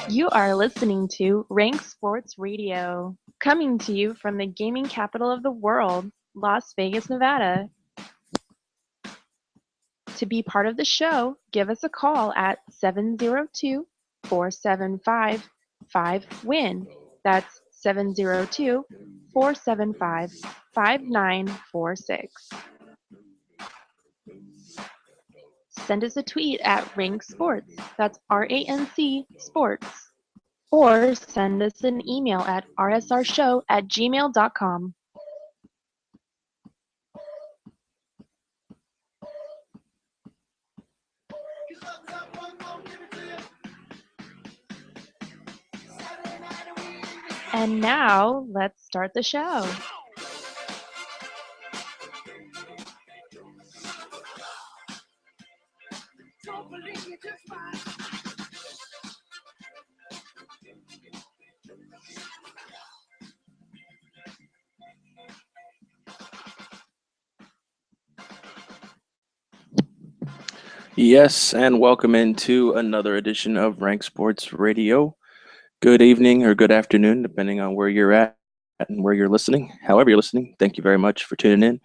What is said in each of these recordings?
You are listening to RANC Sports Radio, coming to you from the gaming capital of the world, Las Vegas, Nevada. To be part of the show, give us a call at 702-475-5WIN. That's 702-475-5946. Send us a tweet at RANC Sports. That's RANC Sports. Or send us an email at rsrshow@gmail.com. And now, let's start the show. Yes, and welcome into another edition of RANC Sports Radio. Good evening or good afternoon, depending on where you're at and where you're listening. However you're listening, thank you very much for tuning in.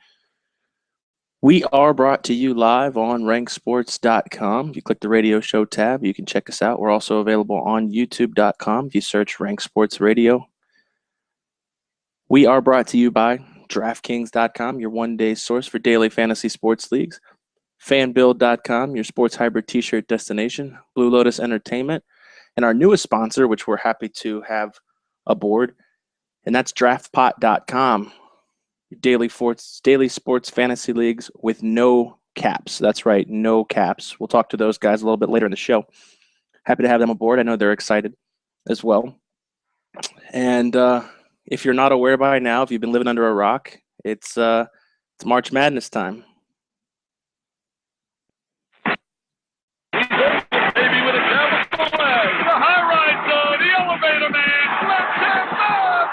We are brought to you live on ranksports.com. If you click the radio show tab, you can check us out. We're also available on youtube.com if you search RANC Sports Radio. We are brought to you by DraftKings.com, your one-day source for daily fantasy sports leagues. Fanbuild.com, your sports hybrid t-shirt destination, Blue Lotus Entertainment, and our newest sponsor, which we're happy to have aboard, and that's DraftPot.com, your daily sports fantasy leagues with no caps. That's right, no caps. We'll talk to those guys a little bit later in the show. Happy to have them aboard. I know they're excited as well. And if you're not aware by now, if you've been living under a rock, it's March Madness time.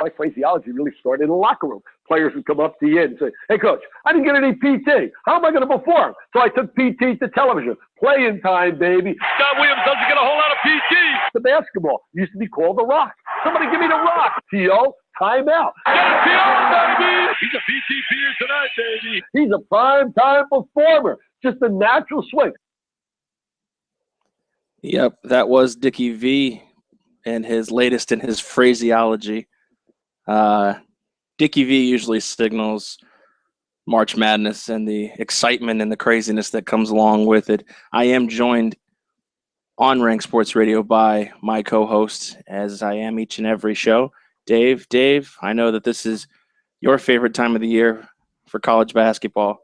My phraseology really started in the locker room. Players would come up to you and say, "Hey, coach, I didn't get any PT. How am I going to perform?" So I took PT to television. Playing time, baby. Scott Williams doesn't get a whole lot of PT. The basketball used to be called the rock. Somebody give me the rock. T.O., timeout. Get T.O., baby. He's a PT peer tonight, baby. He's a prime-time performer. Just a natural swing. Yep, that was Dickie V and his latest in his phraseology. Dickie V usually signals March Madness and the excitement and the craziness that comes along with it. I am joined on RANC Sports Radio by my co-host, as I am each and every show, Dave. Dave, I know that this is your favorite time of the year for college basketball.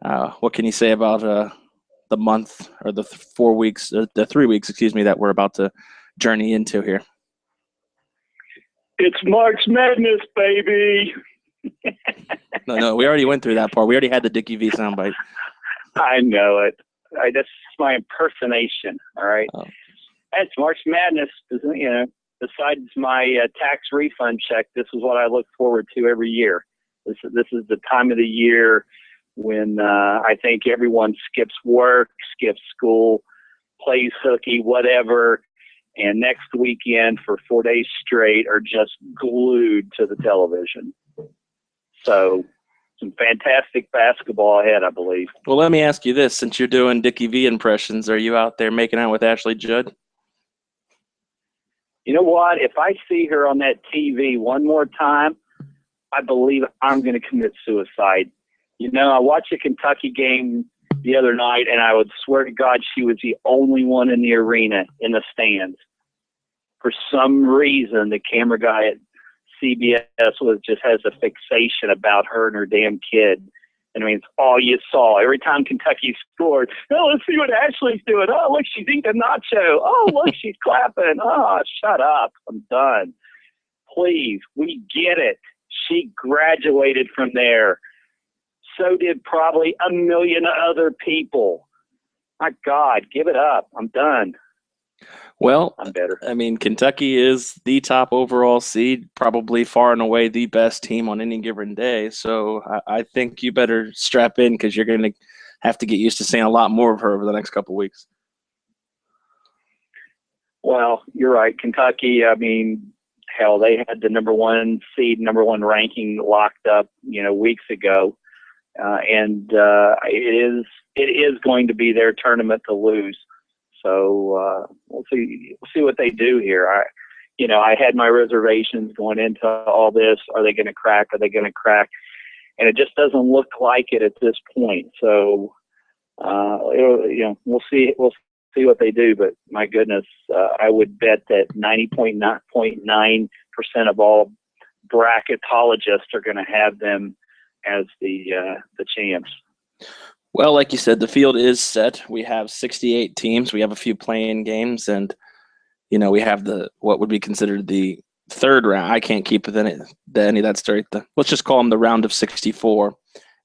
What can you say about the month or the 3 weeks, that we're about to journey into here? It's March Madness, baby. No, we already went through that part. We already had the Dickie V soundbite. I know it. That's my impersonation, all right? Oh. That's March Madness. You know, besides my tax refund check, this is what I look forward to every year. This is the time of the year when I think everyone skips work, skips school, plays hooky, whatever, and next weekend for 4 days straight are just glued to the television. So some fantastic basketball ahead, I believe. Well, let me ask you this. Since you're doing Dickie V impressions, are you out there making out with Ashley Judd? You know what? If I see her on that TV one more time, I believe I'm going to commit suicide. You know, I watched a Kentucky game the other night, and I would swear to God she was the only one in the arena in the stands. For some reason, the camera guy at CBS has a fixation about her and her damn kid. And I mean, it's all you saw. Every time Kentucky scored, oh, let's see what Ashley's doing. Oh, look, she's eating a nacho. Oh, look, she's clapping. Oh, shut up. I'm done. Please, we get it. She graduated from there. So did probably a million other people. My God, give it up. I'm done. Well, I'm better. I mean, Kentucky is the top overall seed, probably far and away the best team on any given day. So I think you better strap in because you're going to have to get used to seeing a lot more of her over the next couple of weeks. Well, you're right. Kentucky, I mean, hell, they had the number 1 seed, number 1 ranking locked up, weeks ago. It is going to be their tournament to lose. So we'll see what they do here. I had my reservations going into all this. Are they going to crack? Are they going to crack? And it just doesn't look like it at this point. So we'll see. We'll see what they do. But my goodness, I would bet that 90.9% of all bracketologists are going to have them as the champs. Well, like you said, the field is set. We have 68 teams. We have a few play-in games, and we have what would be considered the third round. I can't keep with any of that story. Let's just call them the round of 64.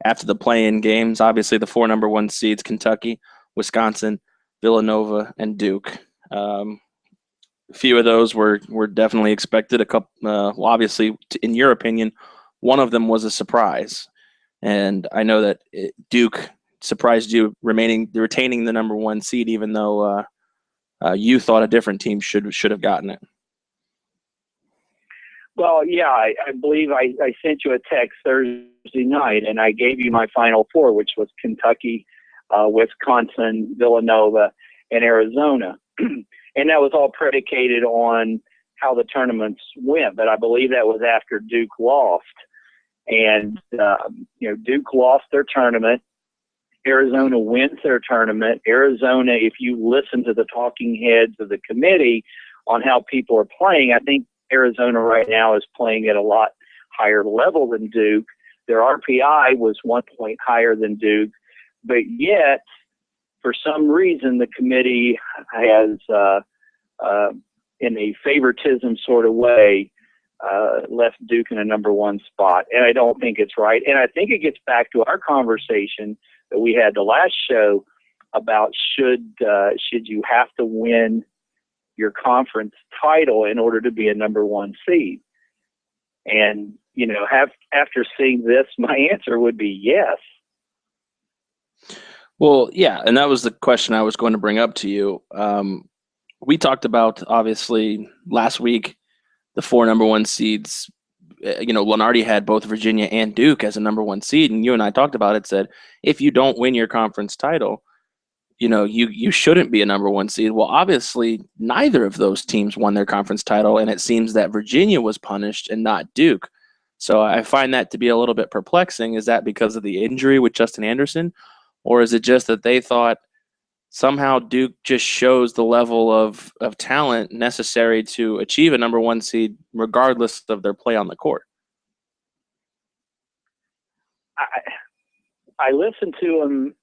After the play-in games, obviously the 4 number 1 seeds: Kentucky, Wisconsin, Villanova, and Duke. A few of those were definitely expected. A couple, obviously, in your opinion, one of them was a surprise, and I know that Duke surprised you retaining the number 1 seed, even though you thought a different team should have gotten it. Well, yeah, I believe I sent you a text Thursday night, and I gave you my Final 4, which was Kentucky, Wisconsin, Villanova, and Arizona. And that was all predicated on how the tournaments went. But I believe that was after Duke lost. And, Duke lost their tournament. Arizona wins their tournament. Arizona, if you listen to the talking heads of the committee on how people are playing, I think Arizona right now is playing at a lot higher level than Duke. Their RPI was 1 point higher than Duke, but yet, for some reason, the committee has, in a favoritism sort of way, left Duke in a number 1 spot. And I don't think it's right. And I think it gets back to our conversation that we had the last show about should you have to win your conference title in order to be a number 1 seed. And, after seeing this, my answer would be yes. Well, yeah, and that was the question I was going to bring up to you. We talked about, obviously, last week, the 4 number 1 seeds. Lunardi had both Virginia and Duke as a number 1 seed, and you and I talked about it, said, if you don't win your conference title, you shouldn't be a number 1 seed. Well, obviously, neither of those teams won their conference title, and it seems that Virginia was punished and not Duke. So I find that to be a little bit perplexing. Is that because of the injury with Justin Anderson, or is it just that they thought somehow Duke just shows the level of talent necessary to achieve a number 1 seed regardless of their play on the court? I listened to them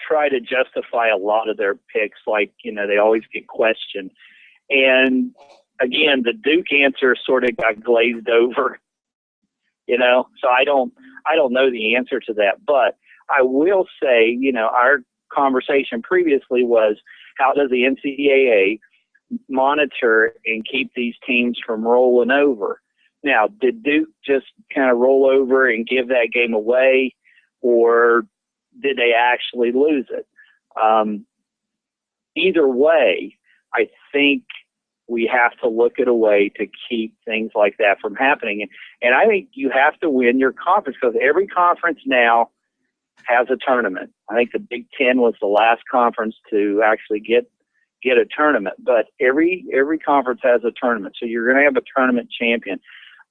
try to justify a lot of their picks, like, they always get questioned. And again, the Duke answer sort of got glazed over, so I don't know the answer to that. But I will say, our conversation previously was, how does the NCAA monitor and keep these teams from rolling over? Now, did Duke just kind of roll over and give that game away, or did they actually lose it? Either way, I think we have to look at a way to keep things like that from happening. And I think you have to win your conference, because every conference now has a tournament. I think the Big Ten was the last conference to actually get a tournament, but every conference has a tournament. So you're going to have a tournament champion.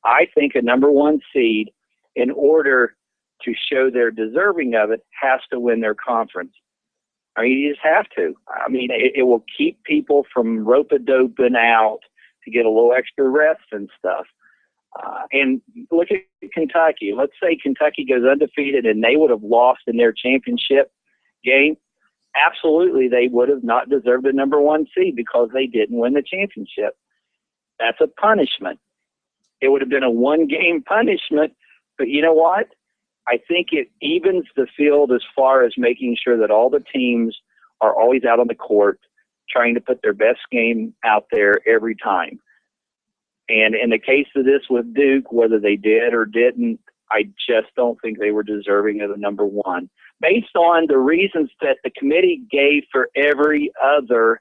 I think a number 1 seed, in order to show they're deserving of it, has to win their conference. I mean, you just have to. I mean, it will keep people from rope-a-doping out to get a little extra rest and stuff. And look at Kentucky. Let's say Kentucky goes undefeated and they would have lost in their championship game. Absolutely, they would have not deserved a number 1 seed because they didn't win the championship. That's a punishment. It would have been a 1-game punishment, but you know what? I think it evens the field as far as making sure that all the teams are always out on the court, trying to put their best game out there every time. And in the case of this with Duke, whether they did or didn't, I just don't think they were deserving of the number one. Based on the reasons that the committee gave for every other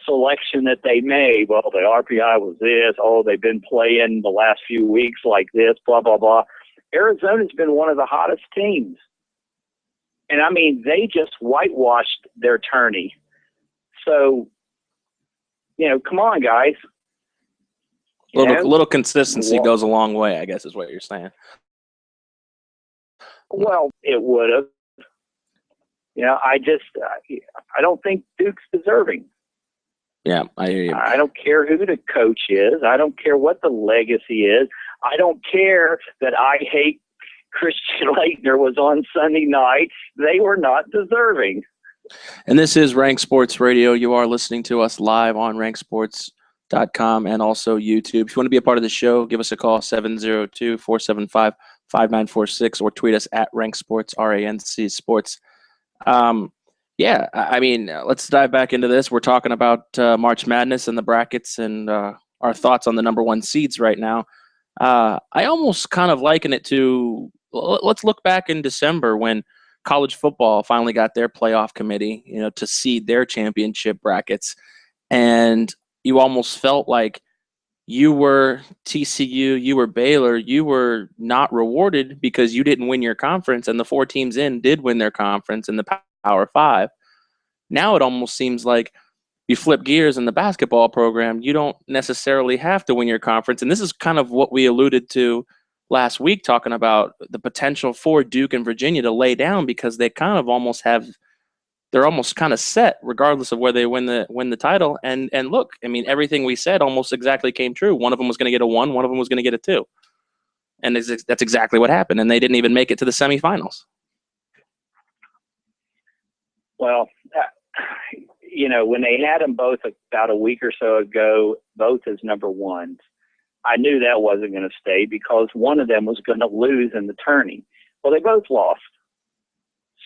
selection that they made, well, the RPI was this, oh, they've been playing the last few weeks like this, blah, blah, blah. Arizona's been one of the hottest teams. And, I mean, they just whitewashed their tourney. So, come on, guys. Little consistency goes a long way, I guess is what you're saying. Well, it would have. I don't think Duke's deserving. Yeah, I hear you. I don't care who the coach is. I don't care what the legacy is. I don't care that I hate Christian Laettner was on Sunday night. They were not deserving. And this is Rank Sports Radio. You are listening to us live on ranksports.com and also YouTube. If you want to be a part of the show, give us a call, 702-475-5946, or tweet us at RankSports, RANC Sports. Let's dive back into this. We're talking about March Madness and the brackets and our thoughts on the number one seeds right now. I almost kind of liken it to, let's look back in December when college football finally got their playoff committee, to seed their championship brackets. And you almost felt like you were TCU, you were Baylor, you were not rewarded because you didn't win your conference, and the four teams did win their conference in the Power Five. Now it almost seems like you flip gears in the basketball program. You don't necessarily have to win your conference, and this is kind of what we alluded to last week, talking about the potential for Duke and Virginia to lay down because they kind of almost they're almost kind of set regardless of where they win the title. And look, I mean, everything we said almost exactly came true. One of them was going to get a 1, one of them was going to get a 2. And that's exactly what happened. And they didn't even make it to the semifinals. Well, when they had them both about a week or so ago, both as number ones, I knew that wasn't going to stay because one of them was going to lose in the tourney. Well, they both lost.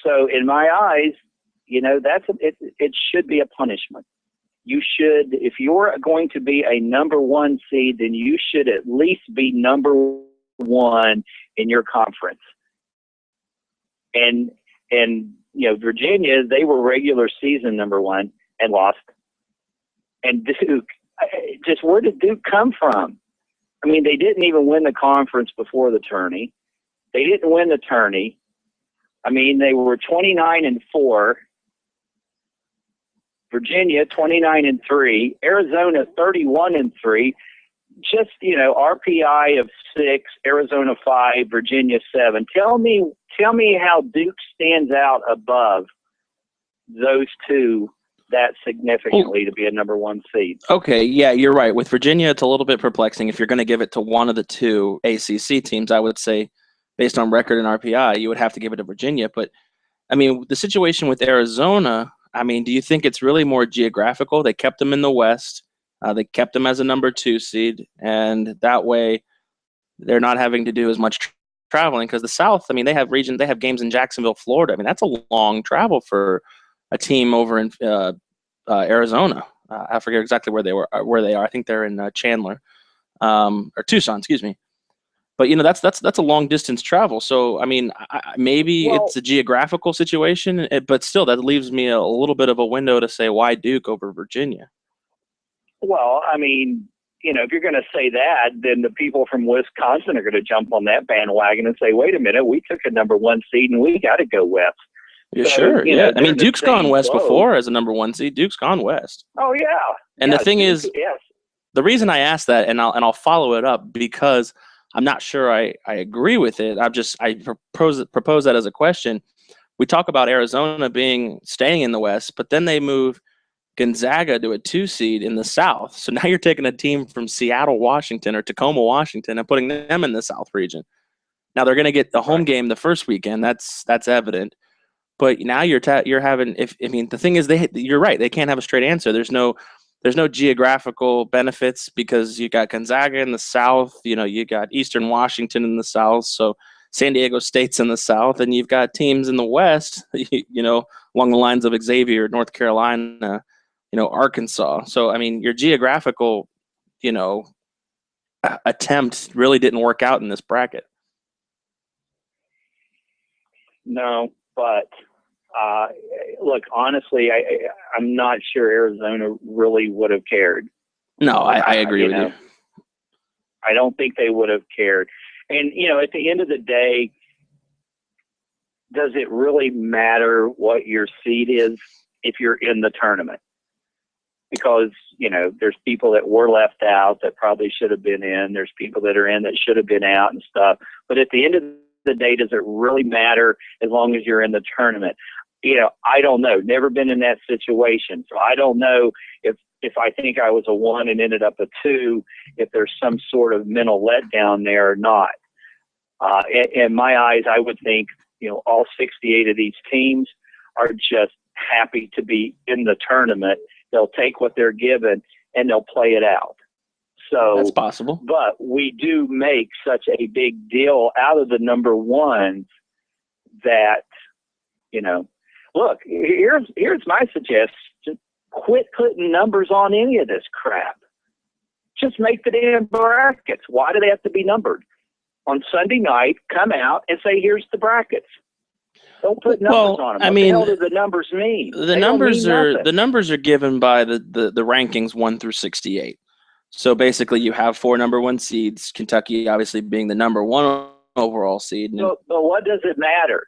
So in my eyes, it should be a punishment. You should, if you're going to be a number one seed, then you should at least be number one in your conference. And Virginia, they were regular season number one and lost. And Duke, just where did Duke come from? I mean, they didn't even win the conference before the tourney. They didn't win the tourney. I mean, they were 29-4. Virginia 29-3, Arizona 31-3, just RPI of 6, Arizona 5, Virginia 7. Tell me how Duke stands out above those two that significantly to be a number one seed. Okay, yeah, you're right. With Virginia, it's a little bit perplexing. If you're going to give it to one of the two ACC teams, I would say, based on record and RPI, you would have to give it to Virginia. But I mean, the situation with Arizona, I mean, do you think it's really more geographical? They kept them in the West. They kept them as a number 2 seed, and that way they're not having to do as much traveling because the South, I mean, they have games in Jacksonville, Florida. I mean, that's a long travel for a team over in Arizona. I forget exactly where they are. I think they're in Chandler or Tucson, excuse me. But that's a long distance travel. So I mean, maybe it's a geographical situation, but still, that leaves me a little bit of a window to say why Duke over Virginia. Well, I mean, if you're going to say that, then the people from Wisconsin are going to jump on that bandwagon and say, "Wait a minute, we took a number one seed and we got to go west." Yeah, so, sure. Yeah, I mean, Duke's gone west before as a number one seed. Duke's gone west. Oh yeah. And the thing is, yes. The reason I asked that, and I'll follow it up because I'm not sure I agree with it. I propose that as a question. We talk about Arizona staying in the West, but then they move Gonzaga to a 2 seed in the South. So now you're taking a team from Seattle, Washington, or Tacoma, Washington, and putting them in the South region. Now they're going to get the home game the first weekend. That's evident. But now you're having. The thing is, you're right. They can't have a straight answer. There's no geographical benefits because you got Gonzaga in the South, you got Eastern Washington in the South, so San Diego State's in the South, and you've got teams in the West, along the lines of Xavier, North Carolina, Arkansas. So, I mean, your geographical, attempt really didn't work out in this bracket. No, but look, honestly, I'm not sure Arizona really would have cared. No, I agree with you. I don't think they would have cared. And, at the end of the day, does it really matter what your seed is if you're in the tournament? Because, there's people that were left out that probably should have been in. There's people that are in that should have been out and stuff. But at the end of the day, does it really matter as long as you're in the tournament? I don't know. Never been in that situation. So I don't know if I think I was a 1 and ended up a 2, if there's some sort of mental letdown there or not. In my eyes, I would think, all 68 of these teams are just happy to be in the tournament. They'll take what they're given and they'll play it out. So that's possible. But we do make such a big deal out of the number ones that, look, here's my suggestion. Quit putting numbers on any of this crap. Just make the damn brackets. Why do they have to be numbered? On Sunday night, come out and say, here's the brackets. Don't put numbers on them. What the hell do the numbers mean? The numbers are given by the rankings 1 through 68. So basically, you have 4 number 1 seeds. Kentucky obviously being the number 1 overall seed. But what does it matter?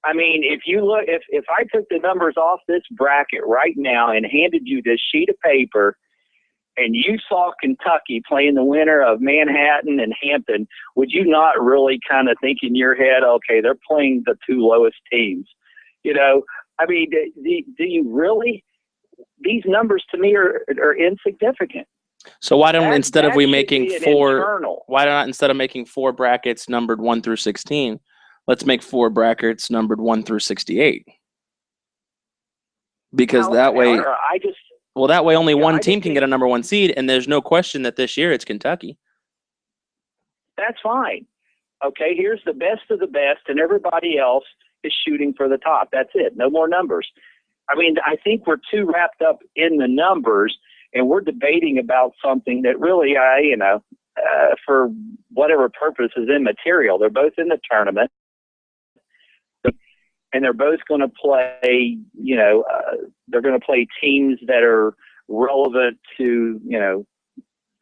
I mean, if you look, if I took the numbers off this bracket right now and handed you this sheet of paper, and you saw Kentucky playing the winner of Manhattan and Hampton, would you not really kind of think in your head, okay, they're playing the 2 lowest teams? I mean, do you really? These numbers to me are insignificant. So why don't instead of making 4? Why not instead of making 4 brackets numbered 1 through 16? Let's make 4 brackets numbered 1 through 68. Because that way, that way only one team can get a number 1 seed, and there's no question that this year it's Kentucky. That's fine. Okay, here's the best of the best, and everybody else is shooting for the top. That's it. No more numbers. I mean, I think we're too wrapped up in the numbers, and we're debating about something that really, for whatever purpose is immaterial. They're both in the tournament. And they're both going to play, they're going to play teams that are relevant to,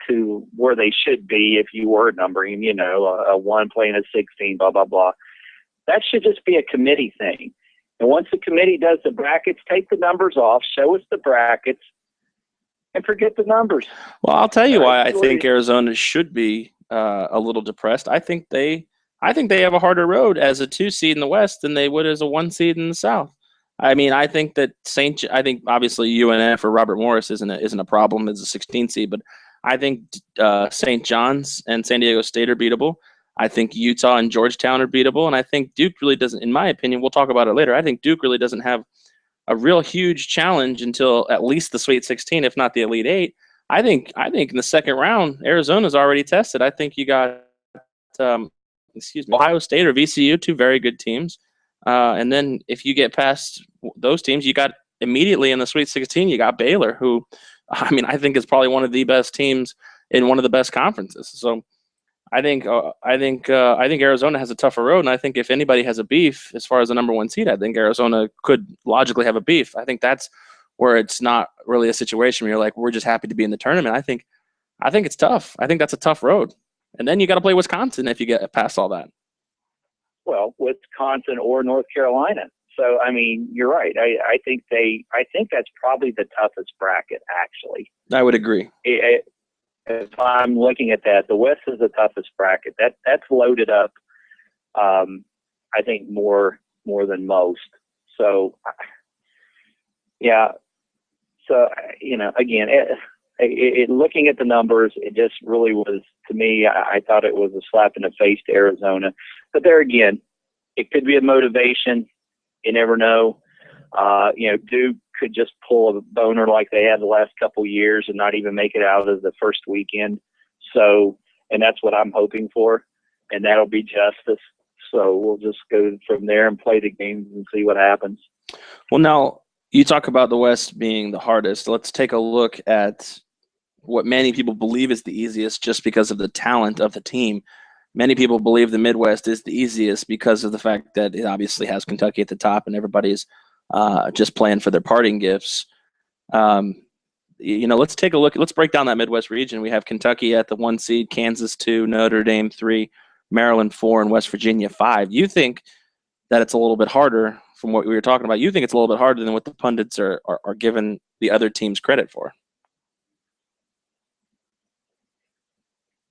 to where they should be if you were numbering, a 1 playing a 16, blah, blah, blah. That should just be a committee thing. And once the committee does the brackets, take the numbers off, show us the brackets, and forget the numbers. Well, I'll tell you why I think Arizona should be a little depressed. I think they have a harder road as a 2 seed in the West than they would as a 1 seed in the South. I mean, I think that I think obviously UNF or Robert Morris isn't a problem as a 16 seed, but I think St. John's and San Diego State are beatable. I think Utah and Georgetown are beatable, and I think Duke really doesn't. In my opinion, we'll talk about it later. I think Duke really doesn't have a real huge challenge until at least the Sweet 16, if not the Elite 8. I think in the second round, Arizona's already tested. I think you got Ohio State or VCU, 2 very good teams. And then if you get past those teams, you got immediately in the Sweet 16, you got Baylor, who, I mean, I think is probably one of the best teams in one of the best conferences. So I think Arizona has a tougher road, and I think if anybody has a beef as far as the number 1 seed, I think Arizona could logically have a beef. I think that's where it's not really a situation where you're like, we're just happy to be in the tournament. I think it's tough. I think that's a tough road. And then you got to play Wisconsin if you get past all that. Well, Wisconsin or North Carolina. So, I mean, you're right. I think that's probably the toughest bracket, actually. I would agree. If I'm looking at that, the West is the toughest bracket. That's loaded up, I think, more than most. So, yeah. So, again, looking at the numbers, it just really was, to me, I thought it was a slap in the face to Arizona. But there again, it could be a motivation. You never know. Duke could just pull a boner like they had the last couple of years and not even make it out of the first weekend. So, and that's what I'm hoping for, and that'll be justice. So we'll just go from there and play the games and see what happens. Well, now, You talk about the West being the hardest. Let's take a look at what many people believe is the easiest just because of the talent of the team. Many people believe the Midwest is the easiest because of the fact that it obviously has Kentucky at the top and everybody's just playing for their parting gifts. Um, let's take a look. Let's break down that Midwest region. We have Kentucky at the 1 seed, Kansas 2, Notre Dame 3, Maryland 4, and West Virginia 5. You think that it's a little bit harder from what we were talking about. You think it's a little bit harder than what the pundits are giving the other teams credit for.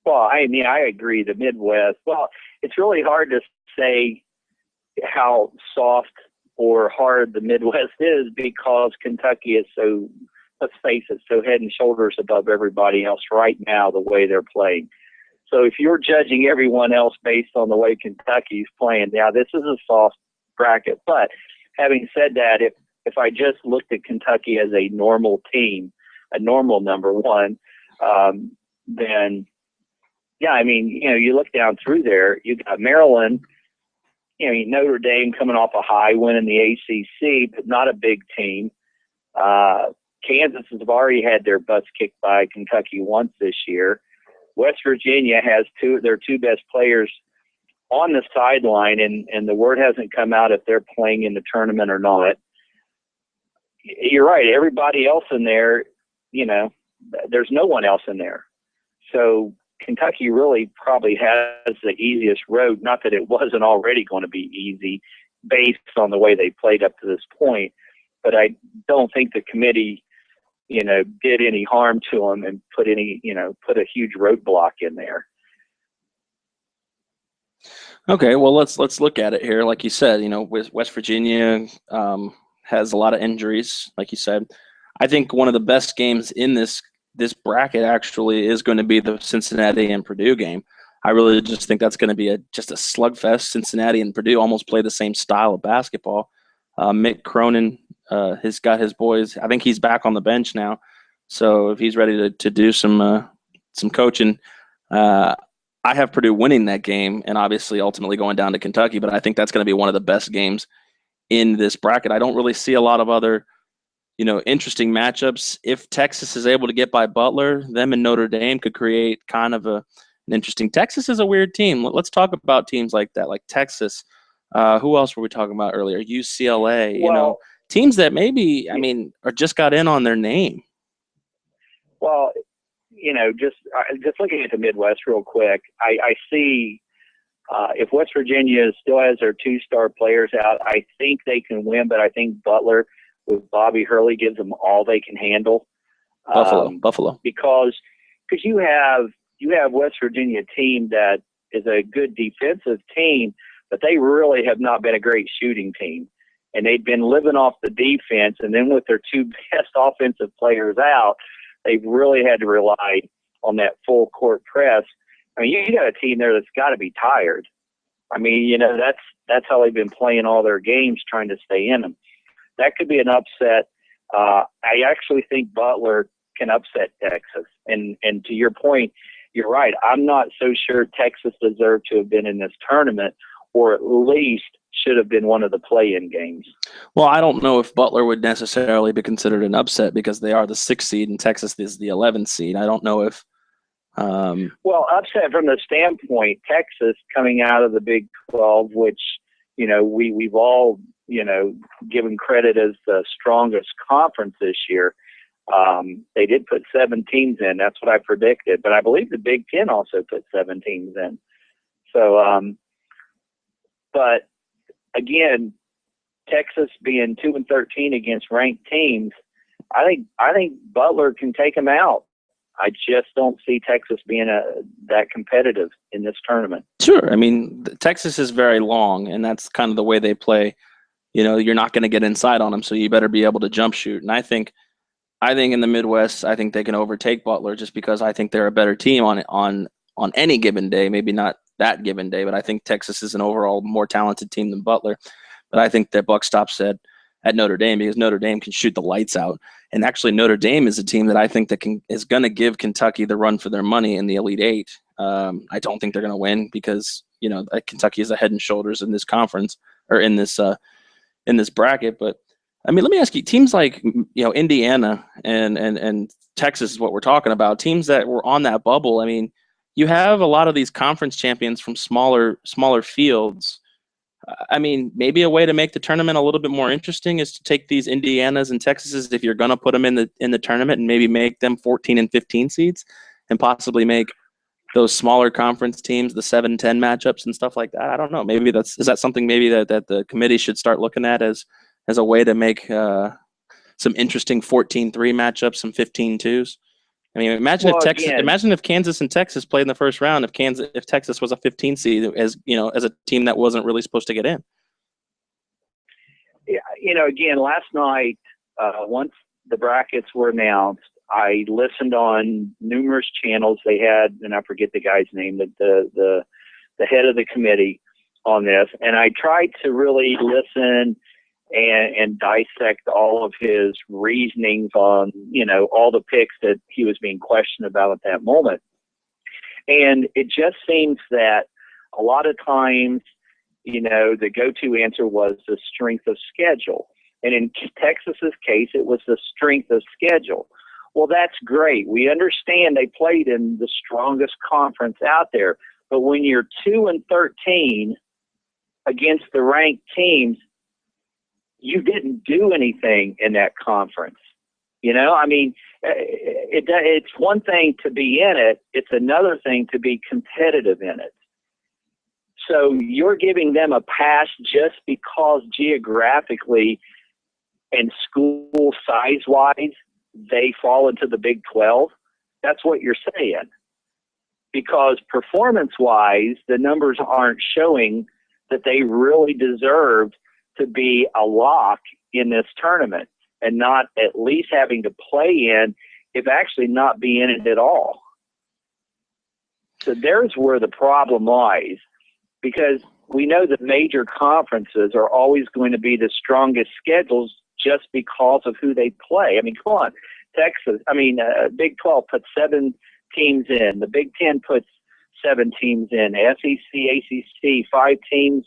Well, I mean, I agree. The Midwest, well, it's really hard to say how soft or hard the Midwest is because Kentucky is so, let's face it, so head and shoulders above everybody else right now, the way they're playing. So if you're judging everyone else based on the way Kentucky's playing, now this is a soft bracket. But having said that, if I just looked at Kentucky as a normal team, a normal number one, then yeah, I mean, you look down through there, you got Maryland, Notre Dame coming off a high win in the ACC, but not a big team. Kansas has already had their butts kicked by Kentucky once this year. West Virginia has their two best players on the sideline, and the word hasn't come out if they're playing in the tournament or not. You're right. Everybody else in there, there's no one else in there. So Kentucky really probably has the easiest road. Not that it wasn't already going to be easy based on the way they played up to this point, but I don't think the committee, did any harm to them and put a huge roadblock in there. Okay, well let's look at it here. Like you said, West Virginia has a lot of injuries. Like you said, I think one of the best games in this bracket actually is going to be the Cincinnati and Purdue game. I really just think that's going to be just a slugfest. Cincinnati and Purdue almost play the same style of basketball. Mick Cronin has got his boys. I think he's back on the bench now, so if he's ready to do some coaching, I have Purdue winning that game and obviously ultimately going down to Kentucky. But I think that's going to be one of the best games in this bracket. I don't really see a lot of other interesting matchups. If Texas is able to get by Butler, them and Notre Dame could create kind of an interesting. Texas is a weird team. Let's talk about teams like that, like Texas. Who else were we talking about earlier? UCLA. Well, teams that maybe are just got in on their name. Well, just looking at the Midwest real quick, I see if West Virginia still has their 2-star players out, I think they can win, but I think Butler with Bobby Hurley gives them all they can handle. Buffalo. Because you have West Virginia team that is a good defensive team, but they really have not been a great shooting team. And they've been living off the defense, and then with their 2 best offensive players out, they've really had to rely on that full court press. I mean, you got a team there that's got to be tired. I mean, that's how they've been playing all their games, trying to stay in them. That could be an upset. I actually think Butler can upset Texas. And to your point, you're right. I'm not so sure Texas deserved to have been in this tournament, or at least should have been one of the play-in games. Well, I don't know if Butler would necessarily be considered an upset because they are the 6th seed and Texas is the 11th seed. I don't know if well, upset from the standpoint, Texas coming out of the Big 12, which, we've all, given credit as the strongest conference this year. They did put 7 teams in. That's what I predicted. But I believe the Big 10 also put 7 teams in. So, but again, Texas being 2-13 against ranked teams, I think Butler can take them out. I just don't see Texas being that competitive in this tournament. Sure. I mean, Texas is very long, and that's kind of the way they play. You're not going to get inside on them, so you better be able to jump shoot. And I think in the Midwest, I think they can overtake Butler just because I think they're a better team on any given day. Maybe not that given day, but I think Texas is an overall more talented team than Butler. But I think that buck stops at Notre Dame because Notre Dame can shoot the lights out. And actually, Notre Dame is a team that I think is going to give Kentucky the run for their money in the Elite Eight. I don't think they're going to win because Kentucky is a head and shoulders in this conference or in this bracket. But I mean, let me ask you, teams like, Indiana and Texas is what we're talking about, teams that were on that bubble. I mean, you have a lot of these conference champions from smaller fields. I mean, maybe a way to make the tournament a little bit more interesting is to take these Indianas and Texases, if you're going to put them in the tournament, and maybe make them 14 and 15 seeds, and possibly make those smaller conference teams the 7-10 matchups and stuff like that. I don't know. Maybe is that something maybe that the committee should start looking at as a way to make some interesting 14-3 matchups, some 15-2s. I mean, imagine if Kansas and Texas played in the first round. If Texas was a 15 seed, as a team that wasn't really supposed to get in. Yeah, again, last night, once the brackets were announced, I listened on numerous channels. They had, and I forget the guy's name, the head of the committee on this, and I tried to really listen and dissect all of his reasonings on, all the picks that he was being questioned about at that moment. And it just seems that a lot of times, the go-to answer was the strength of schedule. And in Texas's case, it was the strength of schedule. Well, that's great. We understand they played in the strongest conference out there. But when you're 2-13 against the ranked teams, you didn't do anything in that conference. I mean, it's one thing to be in it. It's another thing to be competitive in it. So you're giving them a pass just because geographically and school size-wise, they fall into the Big 12. That's what you're saying. Because performance-wise, the numbers aren't showing that they really deserved to be a lock in this tournament and not at least having to play in, if actually not be in it at all. So there's where the problem lies, because we know that major conferences are always going to be the strongest schedules just because of who they play. I mean, come on, Big 12 puts 7 teams in. The Big 10 puts 7 teams in. SEC, ACC, 5 teams.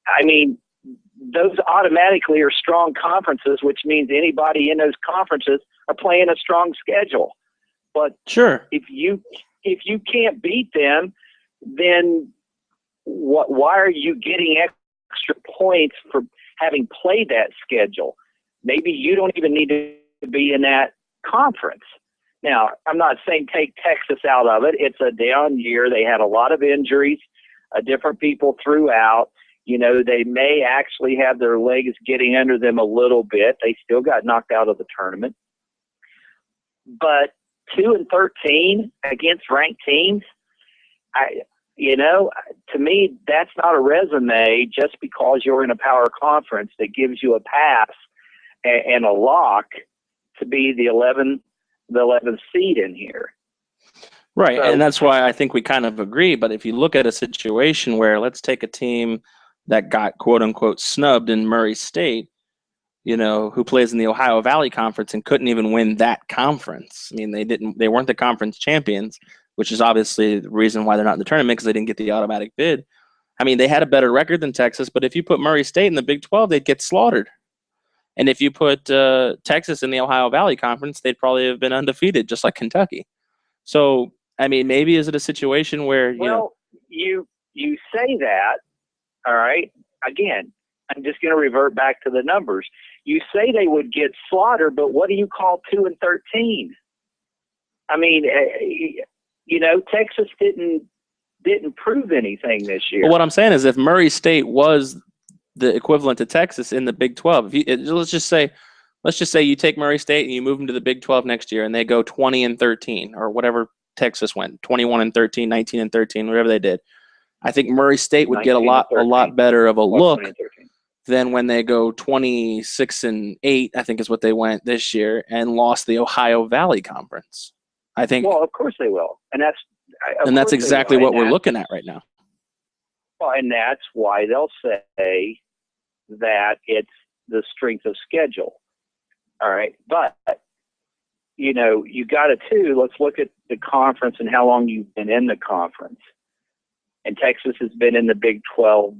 I mean, those automatically are strong conferences, which means anybody in those conferences are playing a strong schedule. But sure, if you can't beat them, then why are you getting extra points for having played that schedule? Maybe you don't even need to be in that conference. Now, I'm not saying take Texas out of it. It's a down year. They had a lot of injuries, different people throughout. They may actually have their legs getting under them a little bit. They still got knocked out of the tournament. But 2-13 against ranked teams, to me, that's not a resume just because you're in a power conference that gives you a pass and a lock to be the 11th seed in here. Right, and that's why I think we kind of agree. But if you look at a situation where, let's take a team that got quote-unquote snubbed in Murray State, who plays in the Ohio Valley Conference and couldn't even win that conference. I mean, they weren't the conference champions, which is obviously the reason why they're not in the tournament, because they didn't get the automatic bid. I mean, they had a better record than Texas, but if you put Murray State in the Big 12, they'd get slaughtered. And if you put Texas in the Ohio Valley Conference, they'd probably have been undefeated, just like Kentucky. So, I mean, maybe is it a situation where, you say that, all right? Again, I'm just going to revert back to the numbers. You say they would get slaughtered, but what do you call 2-13? I mean, Texas didn't prove anything this year. Well, what I'm saying is, if Murray State was the equivalent to Texas in the Big 12, let's just say you take Murray State and you move them to the Big 12 next year, and they go 20-13 or whatever Texas went, 21-13, 19-13, whatever they did. I think Murray State would get a lot better of a look than when they go 26-8, I think is what they went this year, and lost the Ohio Valley Conference. I think. Well, of course they will, and that's exactly what we're looking at right now. Well, and that's why they'll say that it's the strength of schedule. All right, but you got to too. Let's look at the conference and how long you've been in the conference. And Texas has been in the Big 12,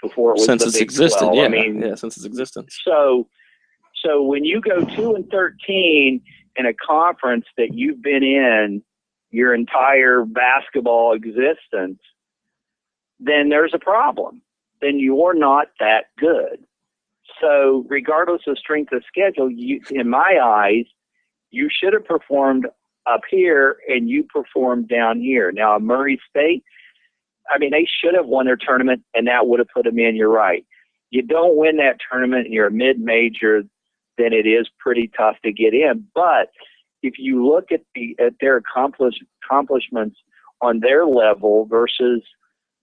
before it was since the it's Big existed. 12. Yeah, I mean, since its existence. So when you go 2-13 in a conference that you've been in your entire basketball existence, then there's a problem. Then you're not that good. So regardless of strength of schedule, in my eyes, you should have performed up here and you performed down here. Now, Murray State, I mean, they should have won their tournament and that would have put them in. You're right. You don't win that tournament and you're a mid-major, then it is pretty tough to get in. But if you look at their accomplishments on their level versus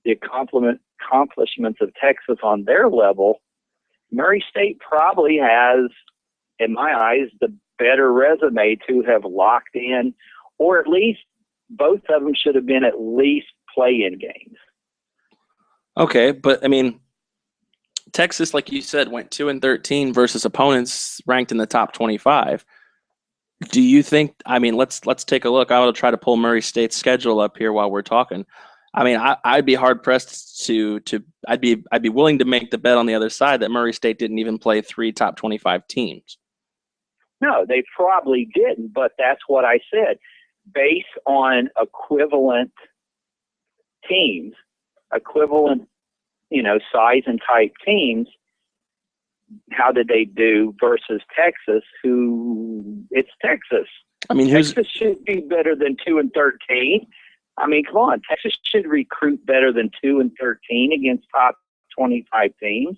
the accomplishments of Texas on their level, Murray State probably has, in my eyes, the better resume to have locked in, or at least both of them should have been at least play-in games. Okay, but I mean, Texas, like you said, went 2-13 versus opponents ranked in the top 25. Do you think? I mean, let's take a look. I will try to pull Murray State's schedule up here while we're talking. I mean, I'd be hard pressed to I'd be willing to make the bet on the other side that Murray State didn't even play 3 top 25 teams. No, they probably didn't, but that's what I said. Based on equivalent teams, equivalent, size and type teams, how did they do versus Texas, who it's Texas. I mean, Texas should be better than 2-13. I mean, come on. Texas should recruit better than 2-13 against top 25 teams.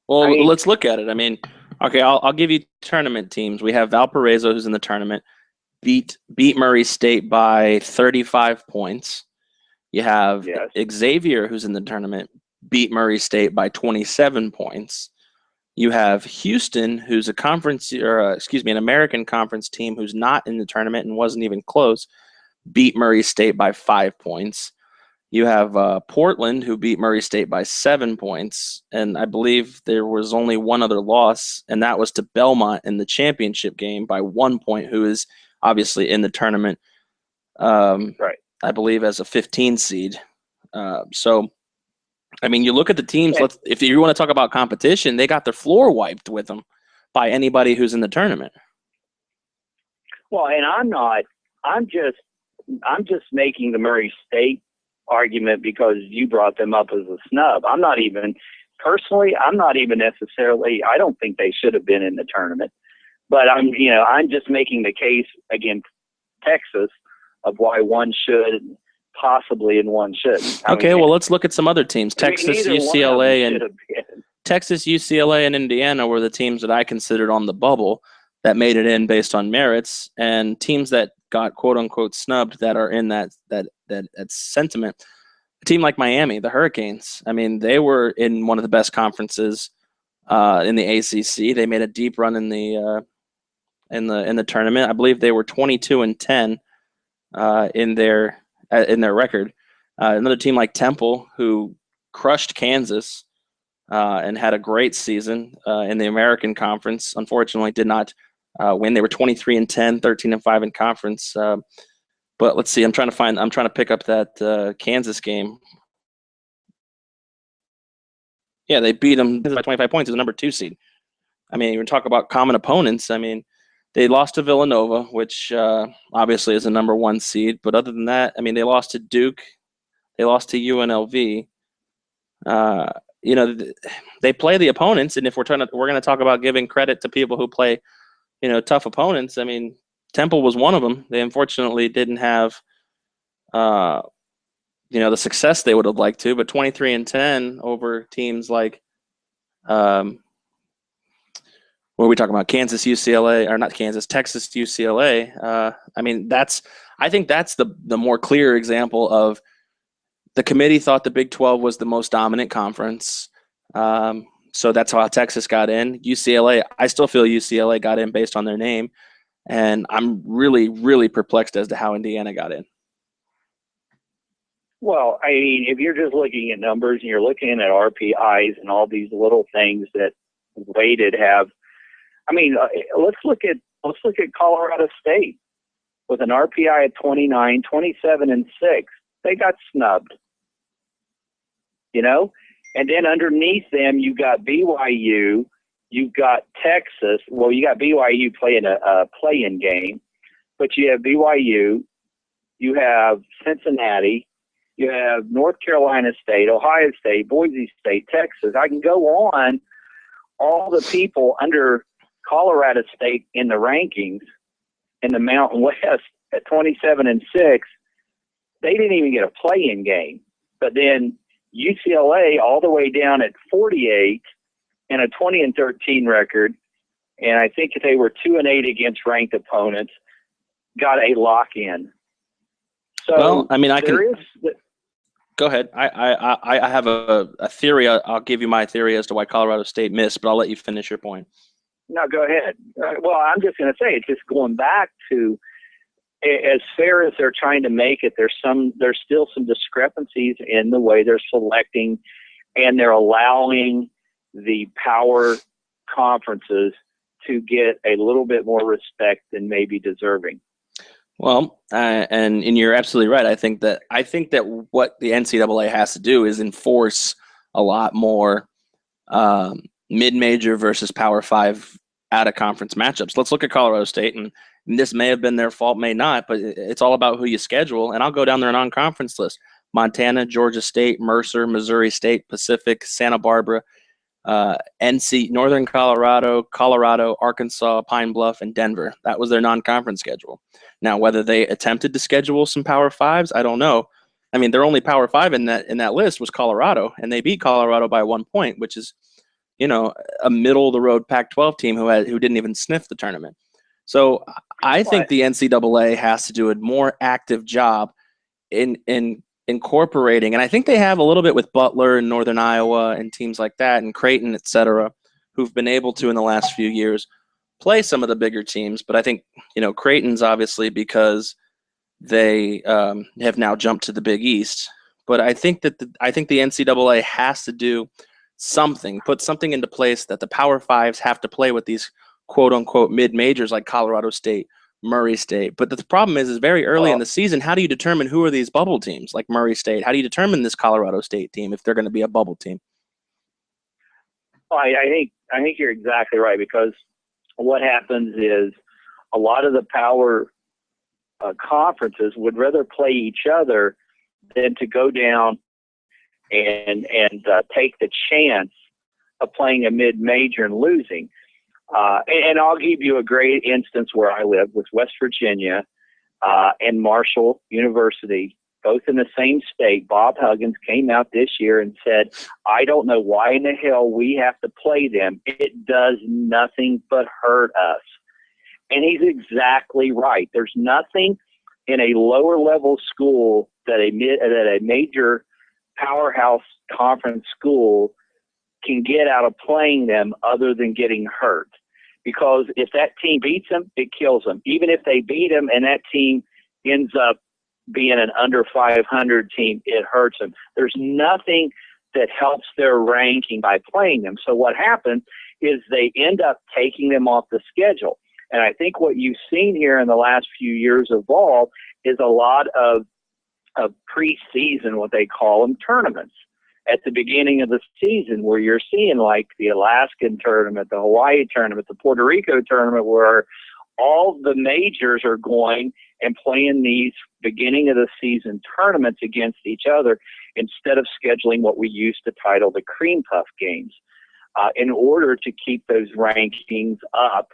Well, let's look at it. I mean, okay, I'll give you tournament teams. We have Valparaiso, who's in the tournament, beat Murray State by 35 points. You have Xavier, who's in the tournament, beat Murray State by 27 points. You have Houston, who's an American conference team who's not in the tournament and wasn't even close, beat Murray State by 5 points. You have Portland, who beat Murray State by 7 points. And I believe there was only one other loss, and that was to Belmont in the championship game by 1 point, who is obviously in the tournament, right? I believe, as a 15 seed. So, I mean, you look at the teams. If you want to talk about competition, they got their floor wiped with them by anybody who's in the tournament. Well, and I'm just making the Murray State argument because you brought them up as a snub. I'm not even necessarily, I don't think they should have been in the tournament, but I'm just making the case against Texas of why one should possibly and one shouldn't. Okay, well, let's look at some other teams. Texas, UCLA, and Indiana were the teams that I considered on the bubble that made it in based on merits, and teams that got quote unquote snubbed that are in that sentiment. A team like Miami, the Hurricanes. I mean, they were in one of the best conferences in the ACC. They made a deep run in the tournament. I believe they were 22-10 in their record. Another team like Temple, who crushed Kansas and had a great season in the American Conference, unfortunately did not win. They were 23-10, 13-5 in conference. But let's see. I'm trying to pick up that Kansas game. Yeah, they beat them by 25 points as the number 2 seed. I mean, you talk about common opponents. I mean, they lost to Villanova, which obviously is a number 1 seed. But other than that, I mean, they lost to Duke. They lost to UNLV. They play the opponents, and if we're going to talk about giving credit to people who play, tough opponents. I mean, Temple was one of them. They unfortunately didn't have, the success they would have liked to. But 23-10 over teams like, what are we talking about? Texas, UCLA. I mean, I think that's the more clear example of the committee thought the Big 12 was the most dominant conference. So that's how Texas got in. UCLA, I still feel UCLA got in based on their name. And I'm really, really perplexed as to how Indiana got in. Well, I mean, if you're just looking at numbers and you're looking at RPIs and all these little things that weighted have, I mean, let's look at Colorado State with an RPI at 29, 27-6. They got snubbed. And then underneath them, you got BYU, you've got Texas. Well, you got BYU playing a play-in game, but you have BYU, you have Cincinnati, you have North Carolina State, Ohio State, Boise State, Texas. I can go on. All the people under Colorado State in the rankings in the Mountain West at 27-6, they didn't even get a play-in game. But then UCLA all the way down at 48 and a 20-13 record, and I think they were 2-8 against ranked opponents, got a lock-in. So well, I mean, go ahead. I have a theory. I'll give you my theory as to why Colorado State missed, but I'll let you finish your point. No, go ahead. Well, I'm just going to say, it's just going back to, as fair as they're trying to make it, there's still some discrepancies in the way they're selecting, and they're allowing the power conferences to get a little bit more respect than maybe deserving. Well, and you're absolutely right. I think that what the NCAA has to do is enforce a lot more mid-major versus Power 5 out-of-conference matchups. Let's look at Colorado State, and this may have been their fault, may not, but it's all about who you schedule. And I'll go down their non-conference list: Montana, Georgia State, Mercer, Missouri State, Pacific, Santa Barbara, NC, Northern Colorado, Arkansas, Pine Bluff, and Denver. That was their non-conference schedule. Now, whether they attempted to schedule some Power 5s, I don't know. I mean, their only Power 5 in that list was Colorado, and they beat Colorado by 1 point, which is, a middle-of-the-road Pac-12 team who didn't even sniff the tournament. So I think the NCAA has to do a more active job in incorporating, and I think they have a little bit with Butler and Northern Iowa and teams like that, and Creighton, et cetera, who've been able to in the last few years play some of the bigger teams. But I think Creighton's obviously because they have now jumped to the Big East. But I think the NCAA has to do something, put something into place that the Power Fives have to play with these quote unquote mid majors like Colorado State, Murray State. But the problem is very early in the season, how do you determine who are these bubble teams like Murray State? How do you determine this Colorado State team if they're going to be a bubble team? Well, I think you're exactly right, because what happens is a lot of the power conferences would rather play each other than to go down and take the chance of playing a mid-major and losing. And I'll give you a great instance where I live with West Virginia and Marshall University, both in the same state. Bob Huggins came out this year and said, I don't know why in the hell we have to play them. It does nothing but hurt us. And he's exactly right. There's nothing in a lower level school that a major powerhouse conference school can get out of playing them other than getting hurt. Because if that team beats them, it kills them. Even if they beat them and that team ends up being an under 500 team, it hurts them. There's nothing that helps their ranking by playing them. So what happens is they end up taking them off the schedule. And I think what you've seen here in the last few years evolve is a lot of preseason, what they call them, tournaments at the beginning of the season, where you're seeing like the Alaskan tournament, the Hawaii tournament, the Puerto Rico tournament, where all the majors are going and playing these beginning of the season tournaments against each other instead of scheduling what we used to title the cream puff games, in order to keep those rankings up,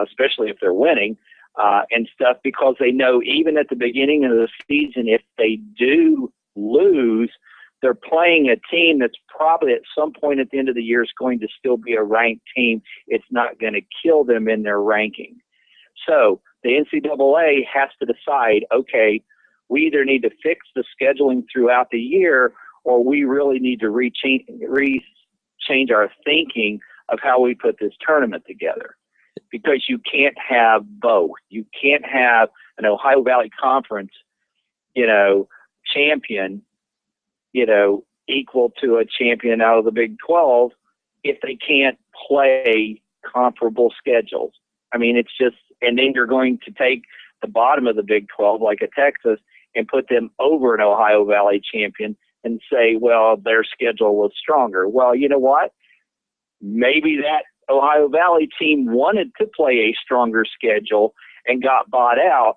especially if they're winning and stuff, because they know even at the beginning of the season, if they do lose, they're playing a team that's probably at some point at the end of the year is going to still be a ranked team. It's not going to kill them in their ranking. So the NCAA has to decide, okay, we either need to fix the scheduling throughout the year, or we really need to change our thinking of how we put this tournament together. Because you can't have both. You can't have an Ohio Valley Conference, champion, equal to a champion out of the Big 12 if they can't play comparable schedules. I mean, it's just, and then you're going to take the bottom of the Big 12, like a Texas, and put them over an Ohio Valley champion. and say, well, their schedule was stronger. Well, you know what? Maybe that Ohio Valley team wanted to play a stronger schedule and got bought out,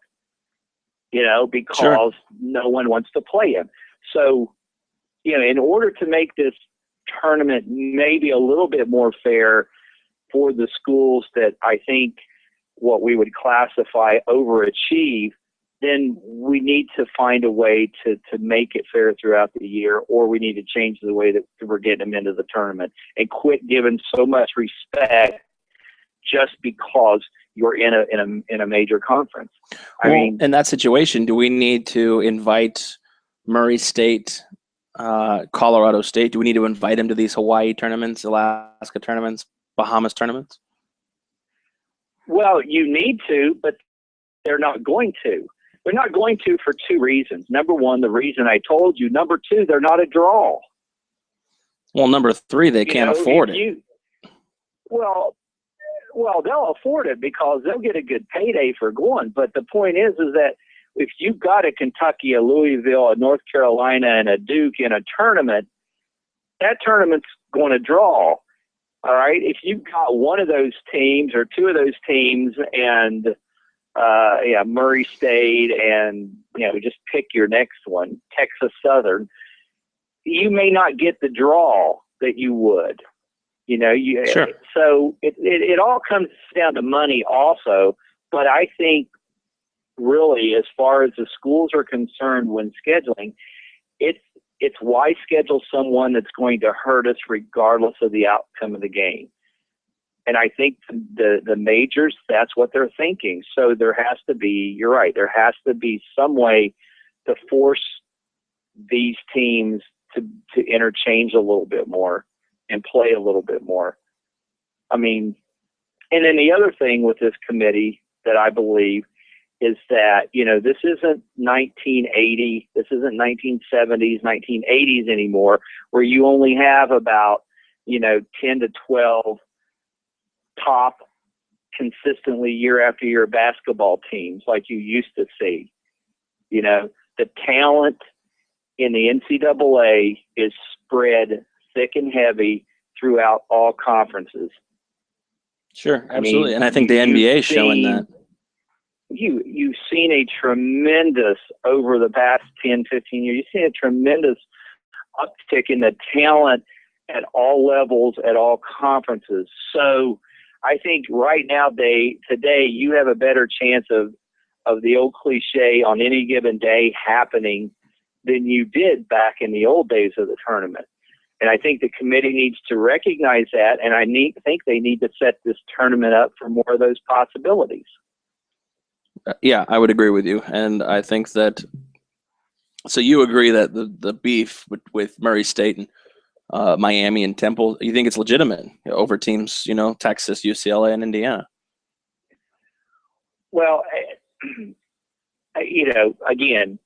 because Sure. no one wants to play him. So, in order to make this tournament maybe a little bit more fair for the schools that I think what we would classify overachieve, then we need to find a way to make it fair throughout the year, or we need to change the way that we're getting them into the tournament and quit giving so much respect just because you're in a major conference. I mean, in that situation, do we need to invite Murray State, Colorado State? Do we need to invite them to these Hawaii tournaments, Alaska tournaments, Bahamas tournaments? Well, you need to, but they're not going to. They're not going to for two reasons. Number one, the reason I told you. Number two, they're not a draw. Well, number three, they can't afford it. Well, they'll afford it because they'll get a good payday for going. But the point is that if you've got a Kentucky, a Louisville, a North Carolina, and a Duke in a tournament, that tournament's going to draw. All right. If you've got one of those teams or two of those teams and Murray State and, just pick your next one, Texas Southern, you may not get the draw that you would, Sure. So it all comes down to money also. But I think really, as far as the schools are concerned when scheduling, it's why schedule someone that's going to hurt us regardless of the outcome of the game. And I think the majors, that's what they're thinking. So there has to be, you're right, there has to be some way to force these teams to interchange a little bit more and play a little bit more. I mean, and then the other thing with this committee that I believe is that, this isn't 1980, this isn't 1970s, 1980s anymore, where you only have about, 10 to 12 top consistently year after year basketball teams like you used to see. The talent in the NCAA is spread thick and heavy throughout all conferences. Sure, absolutely. And I think the NBA is showing that. You've seen a tremendous, over the past 10, 15 years, you've seen a tremendous uptick in the talent at all levels, at all conferences. So I think right now, today, you have a better chance of the old cliche on any given day happening than you did back in the old days of the tournament. And I think the committee needs to recognize that, and I think they need to set this tournament up for more of those possibilities. Yeah, I would agree with you. And I think that – so you agree that the beef with Murray State and Miami and Temple, you think it's legitimate over teams, Texas, UCLA, and Indiana? Well, again,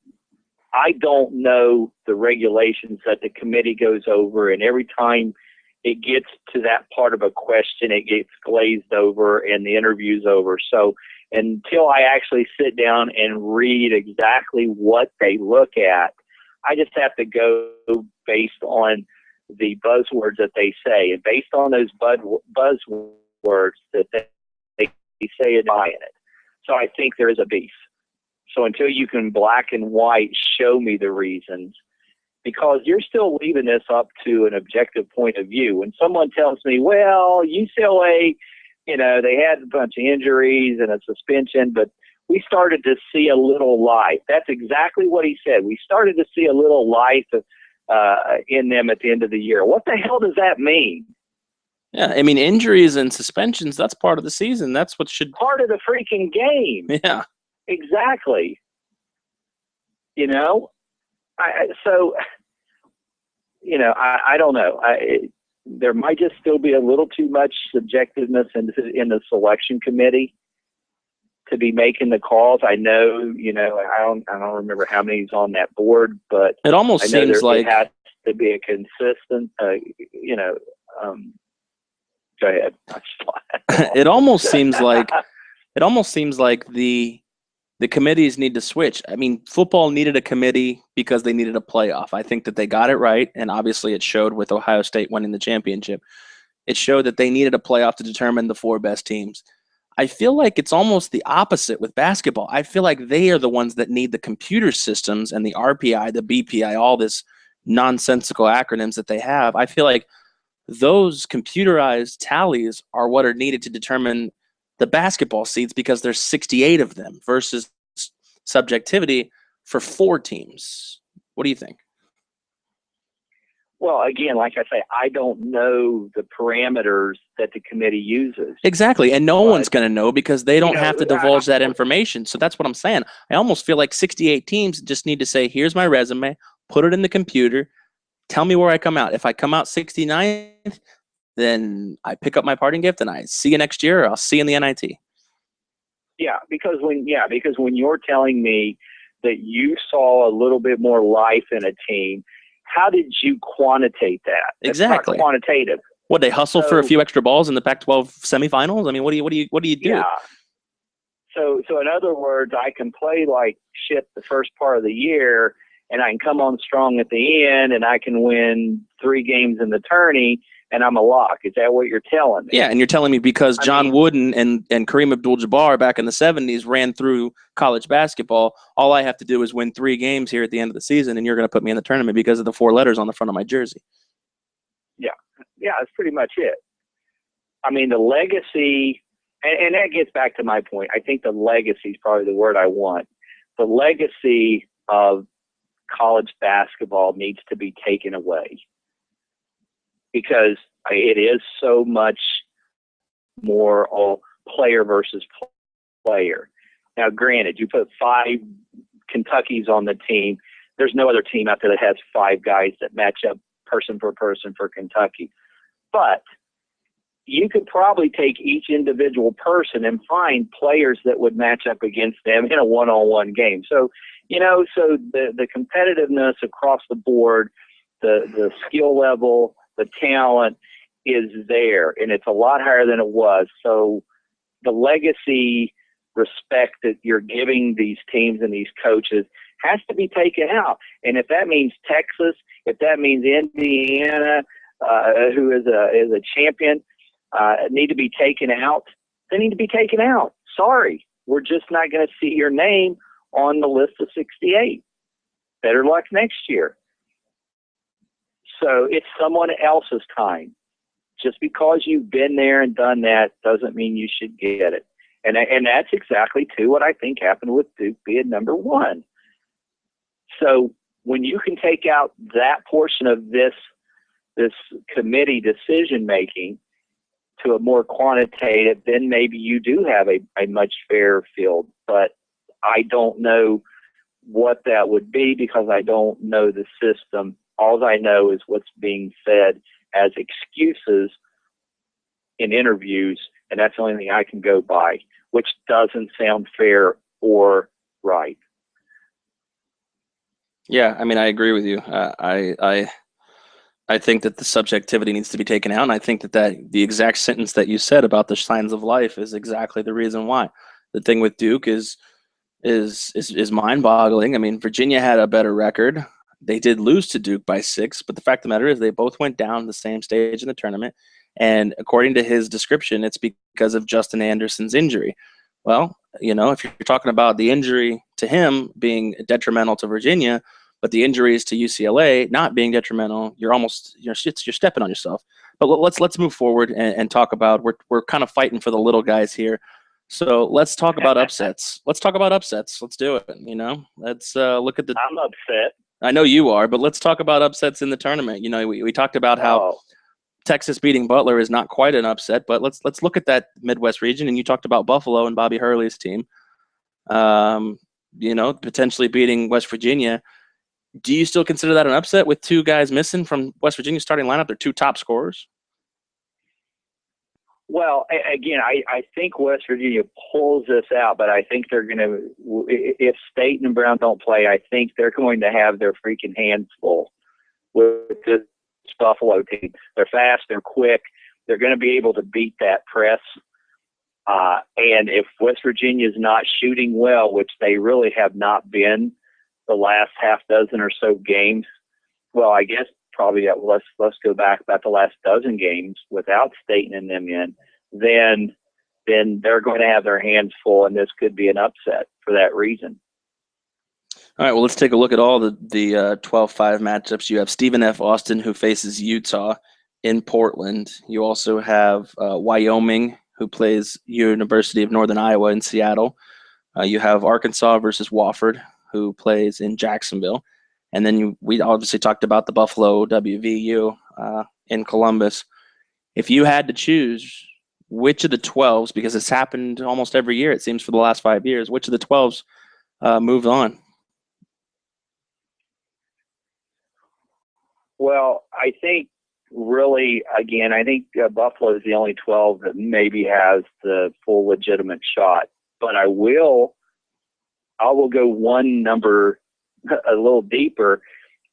I don't know the regulations that the committee goes over, and every time it gets to that part of a question, it gets glazed over and the interview's over. So until I actually sit down and read exactly what they look at, I just have to go based on the buzzwords that they say. And based on those buzzwords that they say and buy in it. So I think there is a beef. So until you can black and white show me the reasons, because you're still leaving this up to an objective point of view. When someone tells me, well, UCLA, they had a bunch of injuries and a suspension, but we started to see a little life. That's exactly what he said. We started to see a little life in them at the end of the year. What the hell does that mean? Yeah, I mean, injuries and suspensions, that's part of the season. That's what should... Part of the freaking game. Yeah. Exactly. I don't know. There might just still be a little too much subjectiveness in the selection committee to be making the calls. I know, I don't remember how many's on that board, but it almost seems like it has to be a consistent, go ahead. It almost seems like the the committees need to switch. I mean, football needed a committee because they needed a playoff. I think that they got it right, and obviously it showed with Ohio State winning the championship. It showed that they needed a playoff to determine the 4 best teams. I feel like it's almost the opposite with basketball. I feel like they are the ones that need the computer systems and the RPI, the BPI, all this nonsensical acronyms that they have. I feel like those computerized tallies are what are needed to determine the basketball seeds because there's 68 of them versus subjectivity for 4 teams. What do you think? Well, again, like I say, I don't know the parameters that the committee uses. Exactly, and no one's going to know because they don't have to divulge that I, information. So that's what I'm saying. I almost feel like 68 teams just need to say, here's my resume, put it in the computer, tell me where I come out. If I come out 69th, then I pick up my parting gift and I see you next year, or I'll see you in the NIT. Yeah, because when you're telling me that you saw a little bit more life in a team, how did you quantitate that? Exactly. It's not quantitative. Would they hustle for a few extra balls in the Pac-12 semifinals? I mean, what do you do? Yeah. So in other words, I can play like shit the first part of the year, and I can come on strong at the end, and I can win 3 games in the tourney, and I'm a lock. Is that what you're telling me? Yeah, and you're telling me because John Wooden and Kareem Abdul-Jabbar back in the 70s ran through college basketball, all I have to do is win 3 games here at the end of the season, and you're going to put me in the tournament because of the 4 letters on the front of my jersey. Yeah, that's pretty much it. I mean, the legacy, and that gets back to my point. I think the legacy is probably the word I want. The legacy of college basketball needs to be taken away because it is so much more all player versus player. Now, granted, you put 5 Kentuckys on the team. There's no other team out there that has 5 guys that match up person for Kentucky. But you could probably take each individual person and find players that would match up against them in a one-on-one game. So, so the competitiveness across the board, the skill level, the talent is there, and it's a lot higher than it was. So the legacy respect that you're giving these teams and these coaches has to be taken out. And if that means Texas, if that means Indiana, who is a champion, need to be taken out, they need to be taken out. Sorry, we're just not going to see your name on the list of 68. Better luck next year. So it's someone else's time. Just because you've been there and done that doesn't mean you should get it. And that's exactly, too, what I think happened with Duke being number 1. So when you can take out that portion of this committee decision-making to a more quantitative, then maybe you do have a much fairer field. But I don't know what that would be because I don't know the system. All I know is what's being said as excuses in interviews, and that's the only thing I can go by, which doesn't sound fair or right. Yeah, I mean, I agree with you. I think that the subjectivity needs to be taken out, and I think that the exact sentence that you said about the signs of life is exactly the reason why. The thing with Duke is mind-boggling. I mean, Virginia had a better record. They did lose to Duke by 6, but the fact of the matter is they both went down the same stage in the tournament, and according to his description, it's because of Justin Anderson's injury. Well, if you're talking about the injury to him being detrimental to Virginia, but the injuries to UCLA not being detrimental, you're stepping on yourself. But let's move forward and talk about we're kind of fighting for the little guys here. So let's talk about upsets. Let's talk about upsets. Let's do it. Let's look at the. I'm upset. I know you are, but let's talk about upsets in the tournament. We talked about how Texas beating Butler is not quite an upset, but let's look at that Midwest region. And you talked about Buffalo and Bobby Hurley's team. Potentially beating West Virginia. Do you still consider that an upset with 2 guys missing from West Virginia's starting lineup? They're 2 top scorers. Well, again, I think West Virginia pulls this out, but I think they're going to, if Staten and Brown don't play, I think they're going to have their freaking hands full with this Buffalo team. They're fast, they're quick, they're going to be able to beat that press. And if West Virginia is not shooting well, which they really have not been the last half dozen or so games, well, I guess probably let's go back about the last dozen games without Staten and them in, then they're going to have their hands full, and this could be an upset for that reason. All right, well, let's take a look at all the 12-5 matchups. You have Stephen F. Austin, who faces Utah in Portland. You also have Wyoming, who plays University of Northern Iowa in Seattle. You have Arkansas versus Wofford, who plays in Jacksonville. And then we obviously talked about the Buffalo WVU in Columbus. If you had to choose which of the 12s, because it's happened almost every year, it seems, for the last 5 years, which of the 12s moved on? Well, I think really, again, I think Buffalo is the only 12 that maybe has the full legitimate shot. But I will go one number a little deeper,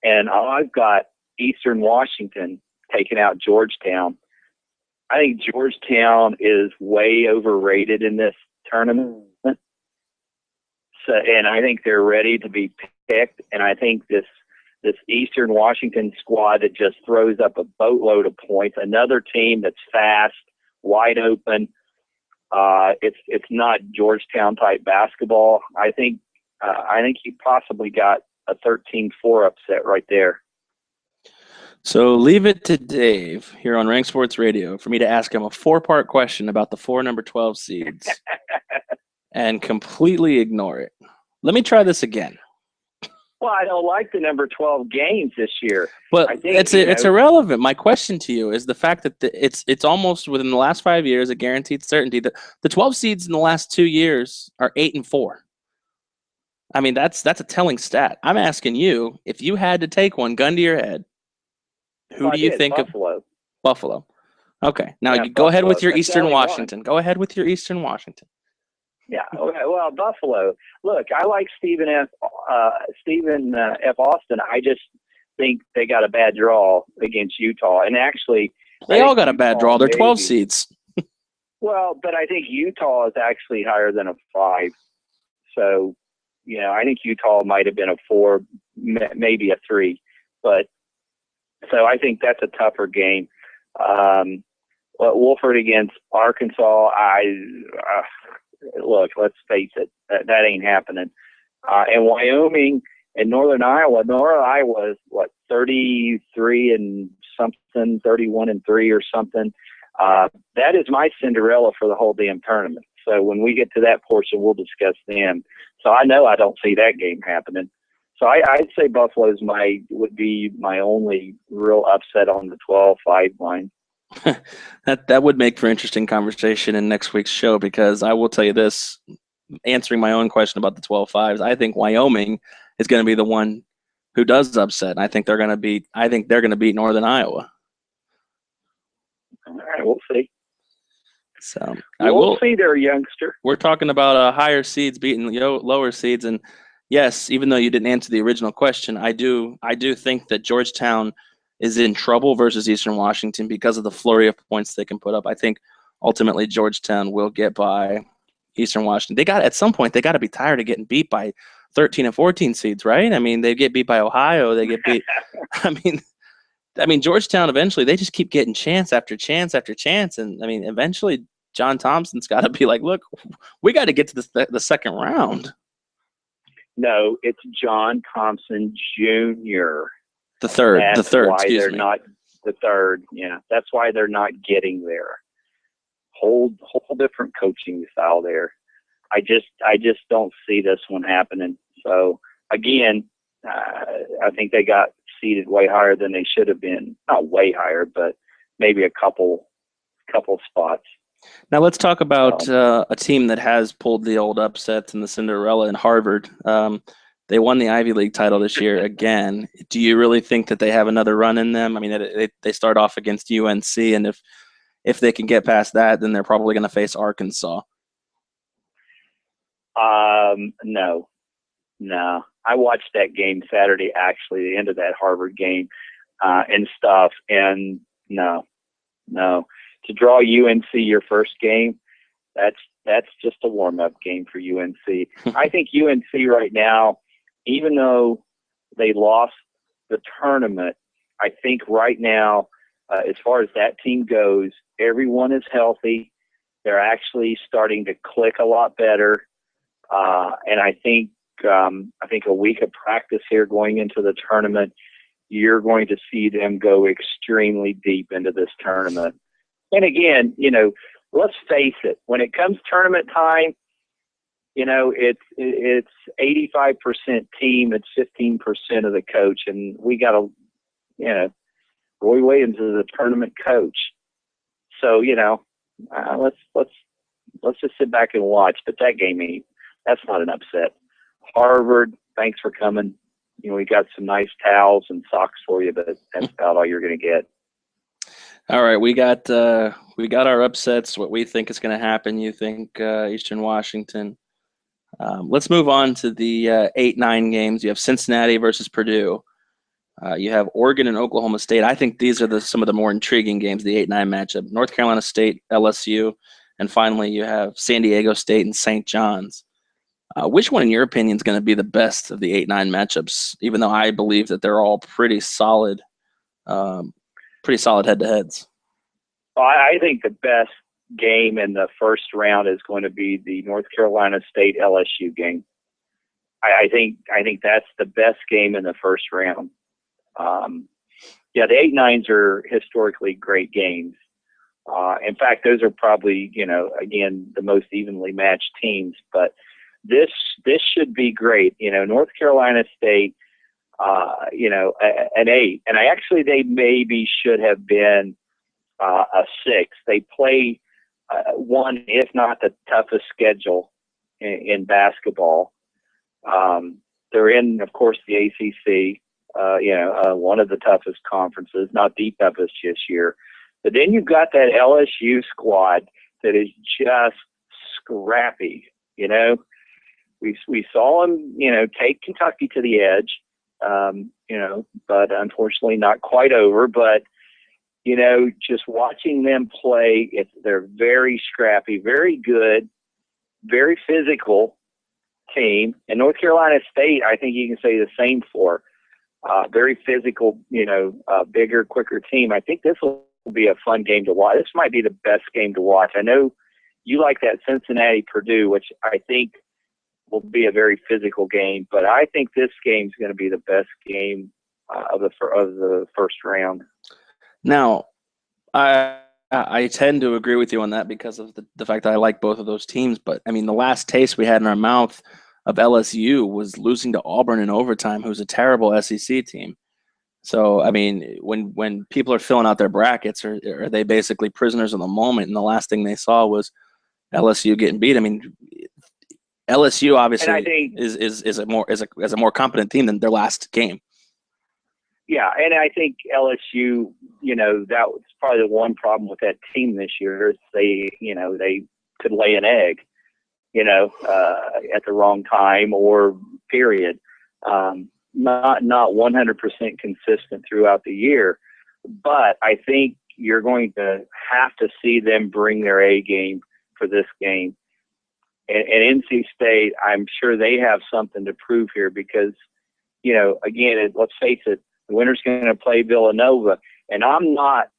and I've got Eastern Washington taking out Georgetown. I think Georgetown is way overrated in this tournament. So, and I think they're ready to be picked, and I think this Eastern Washington squad that just throws up a boatload of points, another team that's fast, wide open. It's not Georgetown type basketball. I think you possibly got a 13-4 upset right there. So leave it to Dave here on Rank Sports Radio for me to ask him a 4-part question about the 4 number 12 seeds and completely ignore it. Let me try this again. Well, I don't like the number 12 games this year. But I think, it's irrelevant. My question to you is the fact that it's almost within the last 5 years a guaranteed certainty that the 12 seeds in the last 2 years are 8-4. I mean, that's a telling stat. I'm asking you, if you had to take one, gun to your head, who do you think Buffalo. of? Buffalo. Okay. Now Yeah, you go ahead with Buffalo. your That's Eastern the only one. Washington. Go ahead with your Eastern Washington. Yeah. Okay. Well, Buffalo. Look, I like Stephen F. Austin. I just think they got a bad draw against Utah, and actually, They all got a bad draw. They're 12 maybe. seeds. Well, but I think Utah is actually higher than a 5. So, I think Utah might have been a 4, maybe a 3. But so I think that's a tougher game. Wofford against Arkansas. Look, let's face it, that ain't happening. And Wyoming and Northern Iowa. Northern Iowa is 33 and something, 31 and 3 or something. That is my Cinderella for the whole damn tournament. So when we get to that portion, we'll discuss them. So I know I don't see that game happening. So I'd say Buffalo's would be my only real upset on the 12-5 line. That would make for interesting conversation in next week's show, because I will tell you this, answering my own question about the 12-5s, I think Wyoming is going to be the one who does upset. I think they're going to beat Northern Iowa. All right, we'll see. So we'll see there, youngster. We're talking about higher seeds beating lower seeds, and yes, even though you didn't answer the original question, I do think that Georgetown is in trouble versus Eastern Washington because of the flurry of points they can put up. I think ultimately Georgetown will get by Eastern Washington. At some point they got to be tired of getting beat by 13 and 14 seeds, right? I mean, they get beat by Ohio. They get beat. I mean, Georgetown eventually they just keep getting chance after chance after chance, and I mean, eventually John Thompson's got to be like, look, we got to get to the second round. No, it's John Thompson Jr. The third. That's why they're not the third. Yeah, that's why they're not getting there. Whole different coaching style there. I just don't see this one happening. So again, I think they got seated way higher than they should have been. Not way higher, but maybe a couple spots. Now let's talk about a team that has pulled the old upsets in the Cinderella in Harvard. They won the Ivy League title this year again. Do you really think that they have another run in them? I mean, they start off against UNC, and if they can get past that, then they're probably going to face Arkansas. No. I watched that game Saturday, actually, the end of that Harvard game and stuff, and no. To draw UNC your first game, that's just a warm-up game for UNC. I think UNC right now, even though they lost the tournament, I think right now, as far as that team goes, everyone is healthy. They're actually starting to click a lot better, and I think a week of practice here going into the tournament, you're going to see them go extremely deep into this tournament. And again, let's face it, when it comes tournament time, it's 85% team, it's 15% of the coach, and we got Roy Williams is a tournament coach. So, let's just sit back and watch. But that game, that's not an upset. Harvard, thanks for coming. We got some nice towels and socks for you, but that's about all you're going to get. All right, we got our upsets. What we think is going to happen. You think Eastern Washington. Let's move on to the 8-9 games. You have Cincinnati versus Purdue. You have Oregon and Oklahoma State. I think these are some of the more intriguing games, the 8-9 matchup. North Carolina State, LSU, and finally you have San Diego State and St. John's. Which one, in your opinion, is going to be the best of the 8-9 matchups, even though I believe that they're all pretty solid head-to-heads? Well, I think the best game in the first round is going to be the North Carolina State LSU game. I think that's the best game in the first round. The 8-9s are historically great games. In fact, those are probably, again, the most evenly matched teams. But this should be great. North Carolina State, an 8, and they maybe should have been a 6. They play one, if not the toughest schedule in basketball. They're in, of course, the ACC. One of the toughest conferences, not the toughest this year. But then you've got that LSU squad that is just scrappy. We saw them, take Kentucky to the edge, but unfortunately not quite over. But, just watching them play, they're very scrappy, very good, very physical team. And North Carolina State, I think you can say the same for. Very physical, bigger, quicker team. I think this will be a fun game to watch. This might be the best game to watch. I know you like that Cincinnati-Purdue, which I think will be a very physical game, but I think this game is going to be the best game of the first round. Now, I tend to agree with you on that because of the fact that I like both of those teams. But, the last taste we had in our mouth of LSU was losing to Auburn in overtime, who's a terrible SEC team. So, when people are filling out their brackets, are they basically prisoners of the moment? And the last thing they saw was LSU getting beat. LSU obviously is a more competent team than their last game. Yeah, and I think LSU, that was probably the one problem with that team this year is they could lay an egg, at the wrong time or period. Not 100% consistent throughout the year, but I think you're going to have to see them bring their A game for this game. And NC State, I'm sure they have something to prove here because, again, let's face it, the winner's going to play Villanova, and I'm not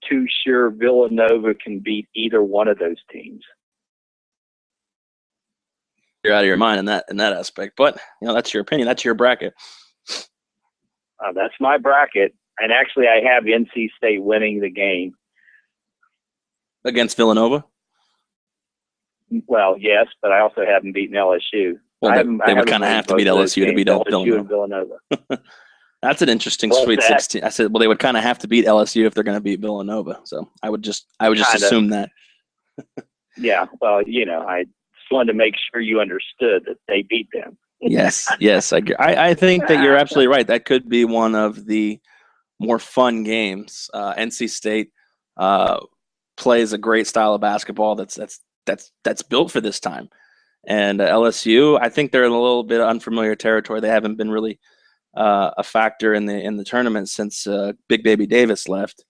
too sure Villanova can beat either one of those teams. You're out of your mind in that aspect, but that's your opinion. That's your bracket. That's my bracket, and actually, I have NC State winning the game against Villanova. Well, yes, but I also haven't beaten LSU. Well, they would kind of have to beat LSU to beat Villanova. That's an interesting Sweet 16. I said, well, they would kind of have to beat LSU if they're going to beat Villanova. So I would just assume that. Yeah, well, I just wanted to make sure you understood that they beat them. Yes, I think that you're absolutely right. That could be one of the more fun games. NC State plays a great style of basketball that's built for this time, and LSU, I think they're in a little bit unfamiliar territory. They haven't been really a factor in the tournament since Big Baby Davis left.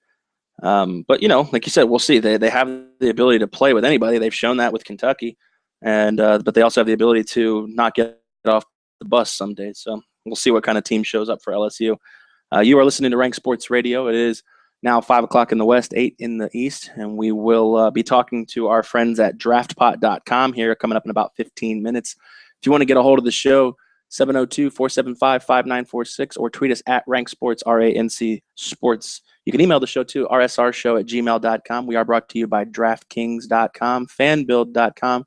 But, like you said, we'll see. They have the ability to play with anybody. They've shown that with Kentucky. And but they also have the ability to not get off the bus some days. So we'll see what kind of team shows up for LSU. You are listening to Rank Sports Radio. It is now 5 o'clock in the West, 8 in the East, and we will be talking to our friends at draftpot.com here coming up in about 15 minutes. If you want to get a hold of the show, 702-475-5946, or tweet us at Rank Sports, RANC Sports. You can email the show too, rsrshow@gmail.com. We are brought to you by DraftKings.com, FanBuild.com,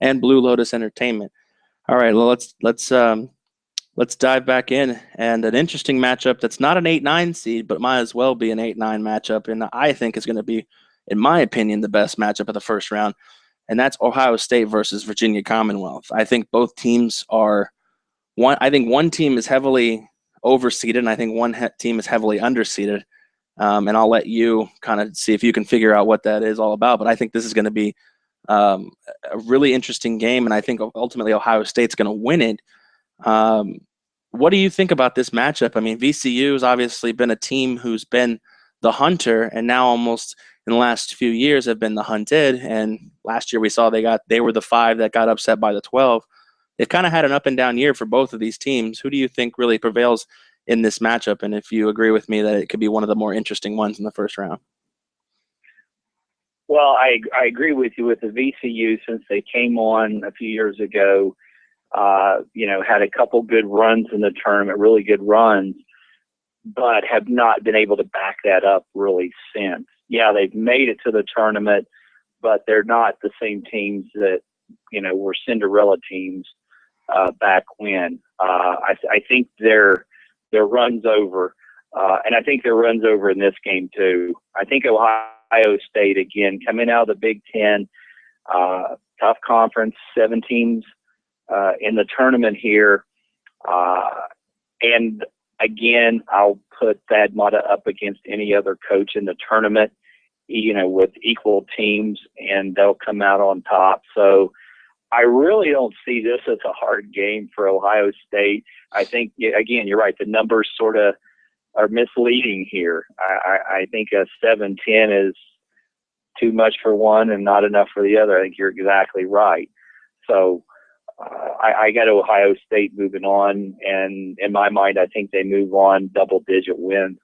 and Blue Lotus Entertainment. All right, well, let's dive back in. And an interesting matchup that's not an 8-9 seed, but might as well be an 8-9 matchup, and I think is going to be, in my opinion, the best matchup of the first round, and that's Ohio State versus Virginia Commonwealth. I think both teams are I think one team is heavily overseeded, and I think one team is heavily underseeded. And I'll let you kind of see if you can figure out what that is all about. But I think this is going to be a really interesting game, and I think ultimately Ohio State's going to win it. What do you think about this matchup? I mean, VCU has obviously been a team who's been the hunter, and now almost in the last few years have been the hunted. And last year we saw they were the 5 that got upset by the 12. They've kind of had an up and down year for both of these teams. Who do you think really prevails in this matchup? And if you agree with me that it could be one of the more interesting ones in the first round. Well, I agree with you with the VCU since they came on a few years ago. Had a couple good runs in the tournament, really good runs, but have not been able to back that up really since. Yeah, they've made it to the tournament, but they're not the same teams that, were Cinderella teams back when. I think their run's over, and I think their run's over in this game too. I think Ohio State, again, coming out of the Big Ten, tough conference, 7 teams in the tournament here. And again, I'll put Thad Matta up against any other coach in the tournament, with equal teams, and they'll come out on top. So I really don't see this as a hard game for Ohio State. I think, again, you're right. The numbers sort of are misleading here. I think a 7-10 is too much for one and not enough for the other. I think you're exactly right. So I got Ohio State moving on, and in my mind, I think they move on double-digit wins.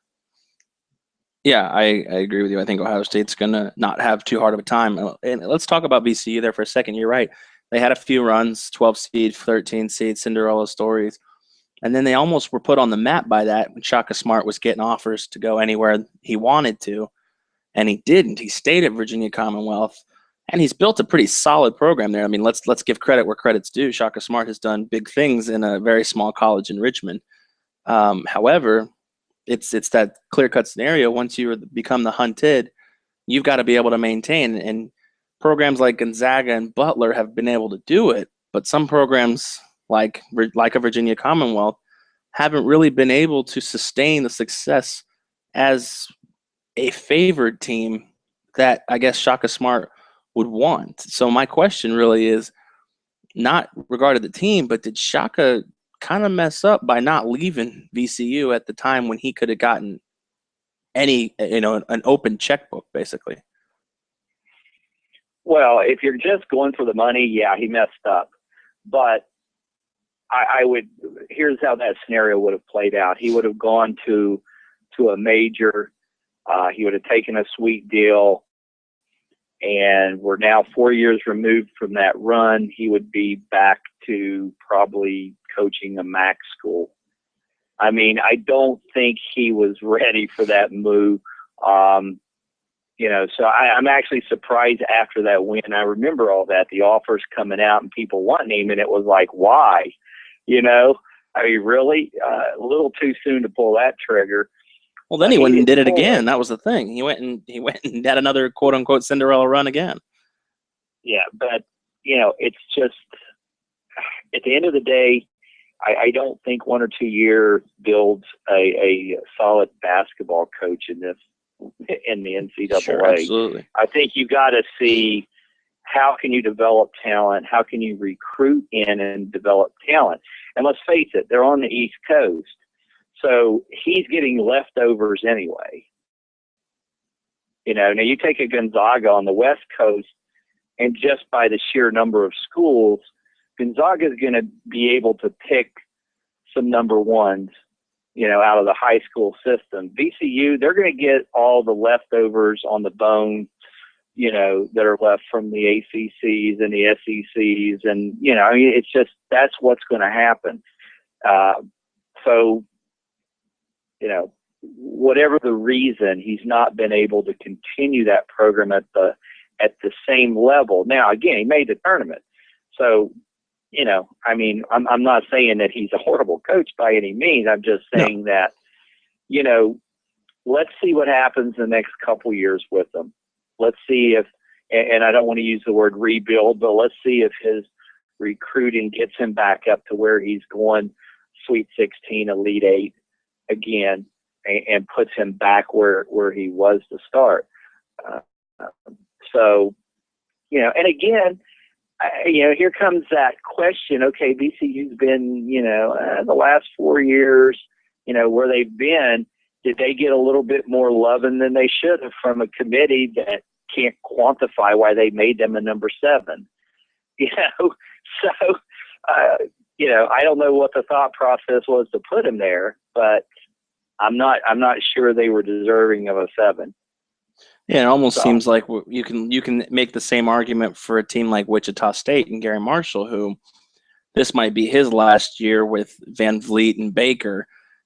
Yeah, I agree with you. I think Ohio State's going to not have too hard of a time. And let's talk about VCU there for a second. You're right. They had a few runs, 12 seed, 13 seed, Cinderella stories. And then they almost were put on the map by that when Shaka Smart was getting offers to go anywhere he wanted to. And he didn't. He stayed at Virginia Commonwealth. And he's built a pretty solid program there. I mean, let's give credit where credit's due. Shaka Smart has done big things in a very small college in Richmond. However, it's that clear-cut scenario. Once you become the hunted, you've got to be able to maintain. And programs like Gonzaga and Butler have been able to do it, but some programs like a Virginia Commonwealth haven't really been able to sustain the success as a favored team that I guess Shaka Smart would want. So my question really is not regarding the team, but did Shaka kind of mess up by not leaving VCU at the time when he could have gotten an open checkbook, basically? Well, if you're just going for the money, yeah, he messed up. But here's how that scenario would have played out. He would have gone to a major. He would have taken a sweet deal. And we're now 4 years removed from that run. He would be back to probably coaching a MAC school. I mean, I don't think he was ready for that move. So I'm actually surprised after that win. I remember all that, the offers coming out and people wanting him, and it was like, why? I mean, really? A little too soon to pull that trigger. Well, then he went and did it again. That was the thing. He went and had another quote unquote Cinderella run again. Yeah, but it's just at the end of the day, I don't think 1 or 2 years builds a solid basketball coach in the NCAA. Sure, absolutely. I think you got to see how can you develop talent, how can you recruit in and develop talent. And let's face it, they're on the East Coast. So he's getting leftovers anyway. Now you take a Gonzaga on the West Coast, and just by the sheer number of schools, Gonzaga is going to be able to pick some number ones, out of the high school system. VCU, they're going to get all the leftovers on the bone, that are left from the ACCs and the SECs. And, it's just, that's what's going to happen. So, whatever the reason, he's not been able to continue that program at the same level. Now, again, he made the tournament. So, I'm not saying that he's a horrible coach by any means. I'm just saying that, let's see what happens the next couple years with him. Let's see if, and I don't want to use the word rebuild, but let's see if his recruiting gets him back up to where he's going Sweet 16, Elite 8 again, and puts him back where he was to start. So, and again, here comes that question. Okay, VCU's been, the last 4 years, where they've been, did they get a little bit more loving than they should have from a committee that can't quantify why they made them a number 7? So, I don't know what the thought process was to put him there, but I'm not sure they were deserving of a 7. Yeah, it almost seems like you can make the same argument for a team like Wichita State and Gary Marshall, who this might be his last year with Van Vliet and Baker,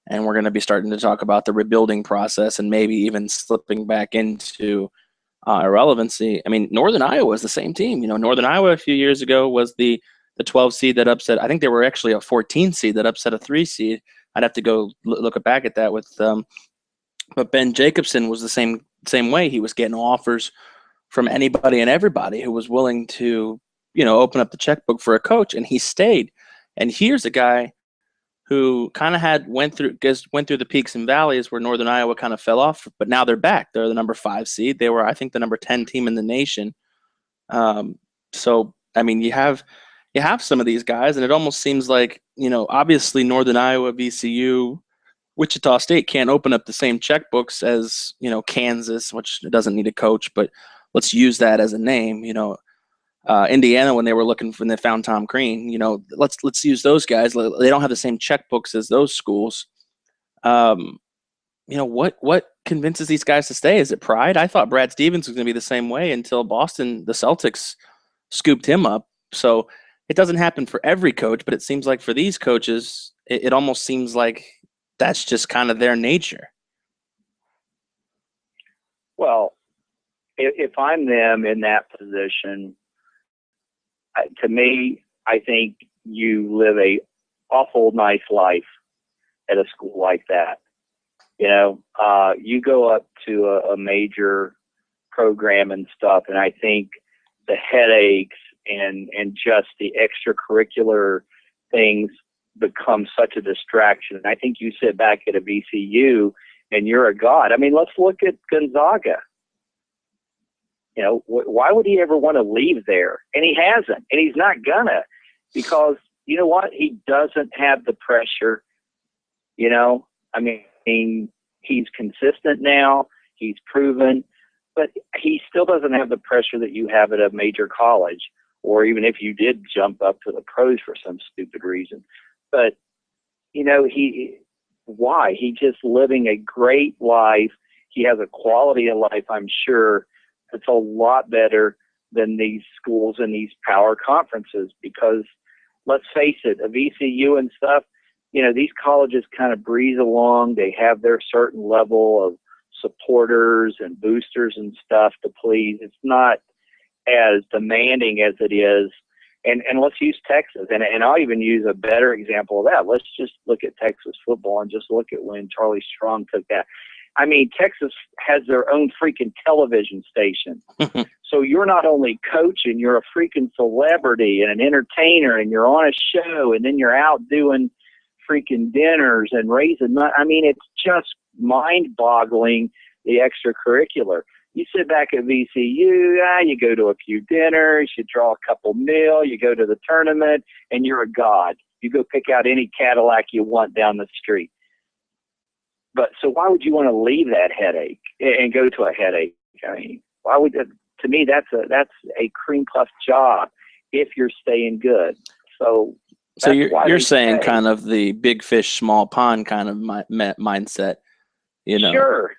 and we're going to be starting to talk about the rebuilding process and maybe even slipping back into irrelevancy. I mean, Northern Iowa is the same team. Northern Iowa a few years ago was the 12 seed that upset. I think they were actually a 14 seed that upset a 3 seed. I'd have to go look back at that with but Ben Jacobson was the same way. He was getting offers from anybody and everybody who was willing to, open up the checkbook for a coach, and he stayed. And here's a guy who kind of went through the peaks and valleys where Northern Iowa kind of fell off, but now they're back. They're the number 5 seed. They were, I think, the number 10 team in the nation. So I mean, you have some of these guys, and it almost seems like, obviously Northern Iowa, VCU, Wichita State can't open up the same checkbooks as, Kansas, which doesn't need a coach, but let's use that as a name. Indiana, when they were looking for, and they found Tom Crean, let's use those guys. They don't have the same checkbooks as those schools. What convinces these guys to stay? Is it pride? I thought Brad Stevens was going to be the same way until Boston, the Celtics, scooped him up. So it doesn't happen for every coach, but it seems like for these coaches, it almost seems like that's just kind of their nature. Well, if I'm them in that position, to me, I think you live a awful nice life at a school like that. You go up to a major program and stuff, and I think the headaches and just the extracurricular things become such a distraction. I think you sit back at a VCU and you're a god. I mean, let's look at Gonzaga. Why would he ever want to leave there? And he hasn't, and he's not gonna, because you know what? He doesn't have the pressure. I mean, he's consistent now. He's proven, but he still doesn't have the pressure that you have at a major college, or even if you did jump up to the pros for some stupid reason. But, why? He's just living a great life. He has a quality of life, I'm sure, that's a lot better than these schools and these power conferences, because let's face it, a VCU and stuff, these colleges kind of breeze along. They have their certain level of supporters and boosters and stuff to please. It's not as demanding as it is. And let's use Texas. And I'll even use a better example of that. Let's just look at Texas football and just look at when Charlie Strong took that. I mean, Texas has their own freaking television station. So you're not only coaching, you're a freaking celebrity and an entertainer, and you're on a show, and then you're out doing freaking dinners and raising money. I mean, it's just mind-boggling, the extracurricular. You sit back at VCU, you go to a few dinners, you draw a couple mil, you go to the tournament, and you're a god. You go pick out any Cadillac you want down the street. But so why would you want to leave that headache and go to a headache? I mean, why would that? To me, that's a cream puff job if you're staying good. So you're saying kind of the big fish, small pond kind of mindset, you know? Sure.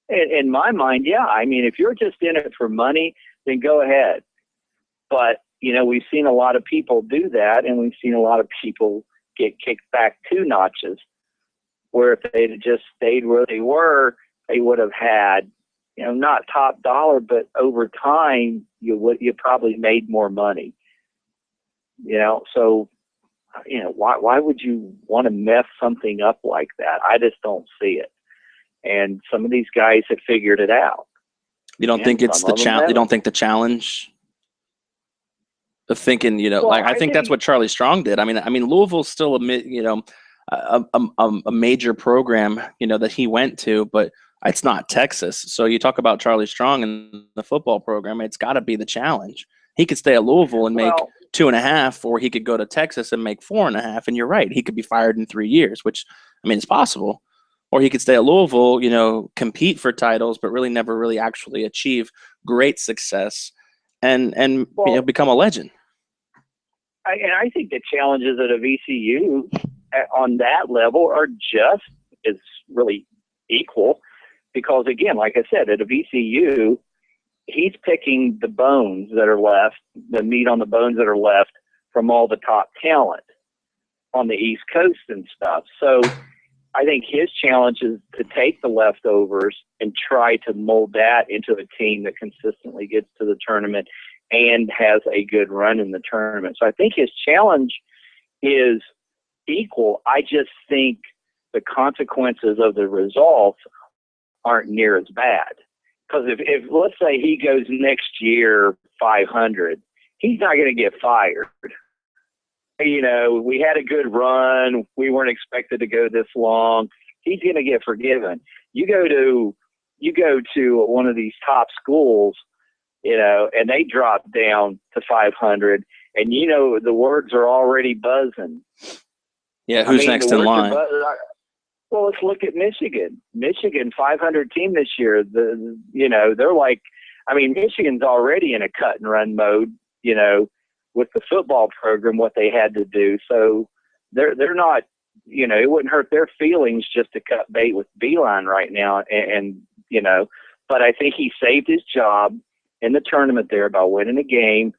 In my mind, yeah. I mean, if you're just in it for money, then go ahead. But, you know, we've seen a lot of people do that, and we've seen a lot of people get kicked back 2 notches, where if they'd have just stayed where they were, they would have had, you know, not top dollar, but over time, you probably made more money. You know, so, you know, why would you want to mess something up like that? I just don't see it. And some of these guys have figured it out. You don't think it's the challenge? You don't think the challenge of thinking, you know, well, I think that's what Charlie Strong did. I mean, Louisville's still a major program, you know, that he went to, but it's not Texas. So you talk about Charlie Strong and the football program, it's got to be the challenge. He could stay at Louisville and make 2.5, or he could go to Texas and make 4.5. And you're right, he could be fired in 3 years, which, I mean, it's possible. Or he could stay at Louisville, you know, compete for titles, but really never really actually achieve great success and you know, become a legend. I think the challenges at a VCU on that level are just as really equal, because again, like I said, at a VCU, he's picking the bones that are left, the meat on the bones that are left from all the top talent on the East Coast and stuff. So I think his challenge is to take the leftovers and try to mold that into a team that consistently gets to the tournament and has a good run in the tournament. So I think his challenge is equal. I just think the consequences of the results aren't near as bad. Because if let's say he goes next year 500, he's not going to get fired. You know, we had a good run. We weren't expected to go this long. He's going to get forgiven. You go to one of these top schools, you know, and they drop down to 500, and you know the words are already buzzing. Yeah, who's next in line? Well, let's look at Michigan. Michigan, 500 team this year. You know, they're like, I mean, Michigan's already in a cut and run mode, you know, with the football program, what they had to do. So they're not, you know, it wouldn't hurt their feelings just to cut bait with Beeline right now. And you know, but I think he saved his job in the tournament there by winning a game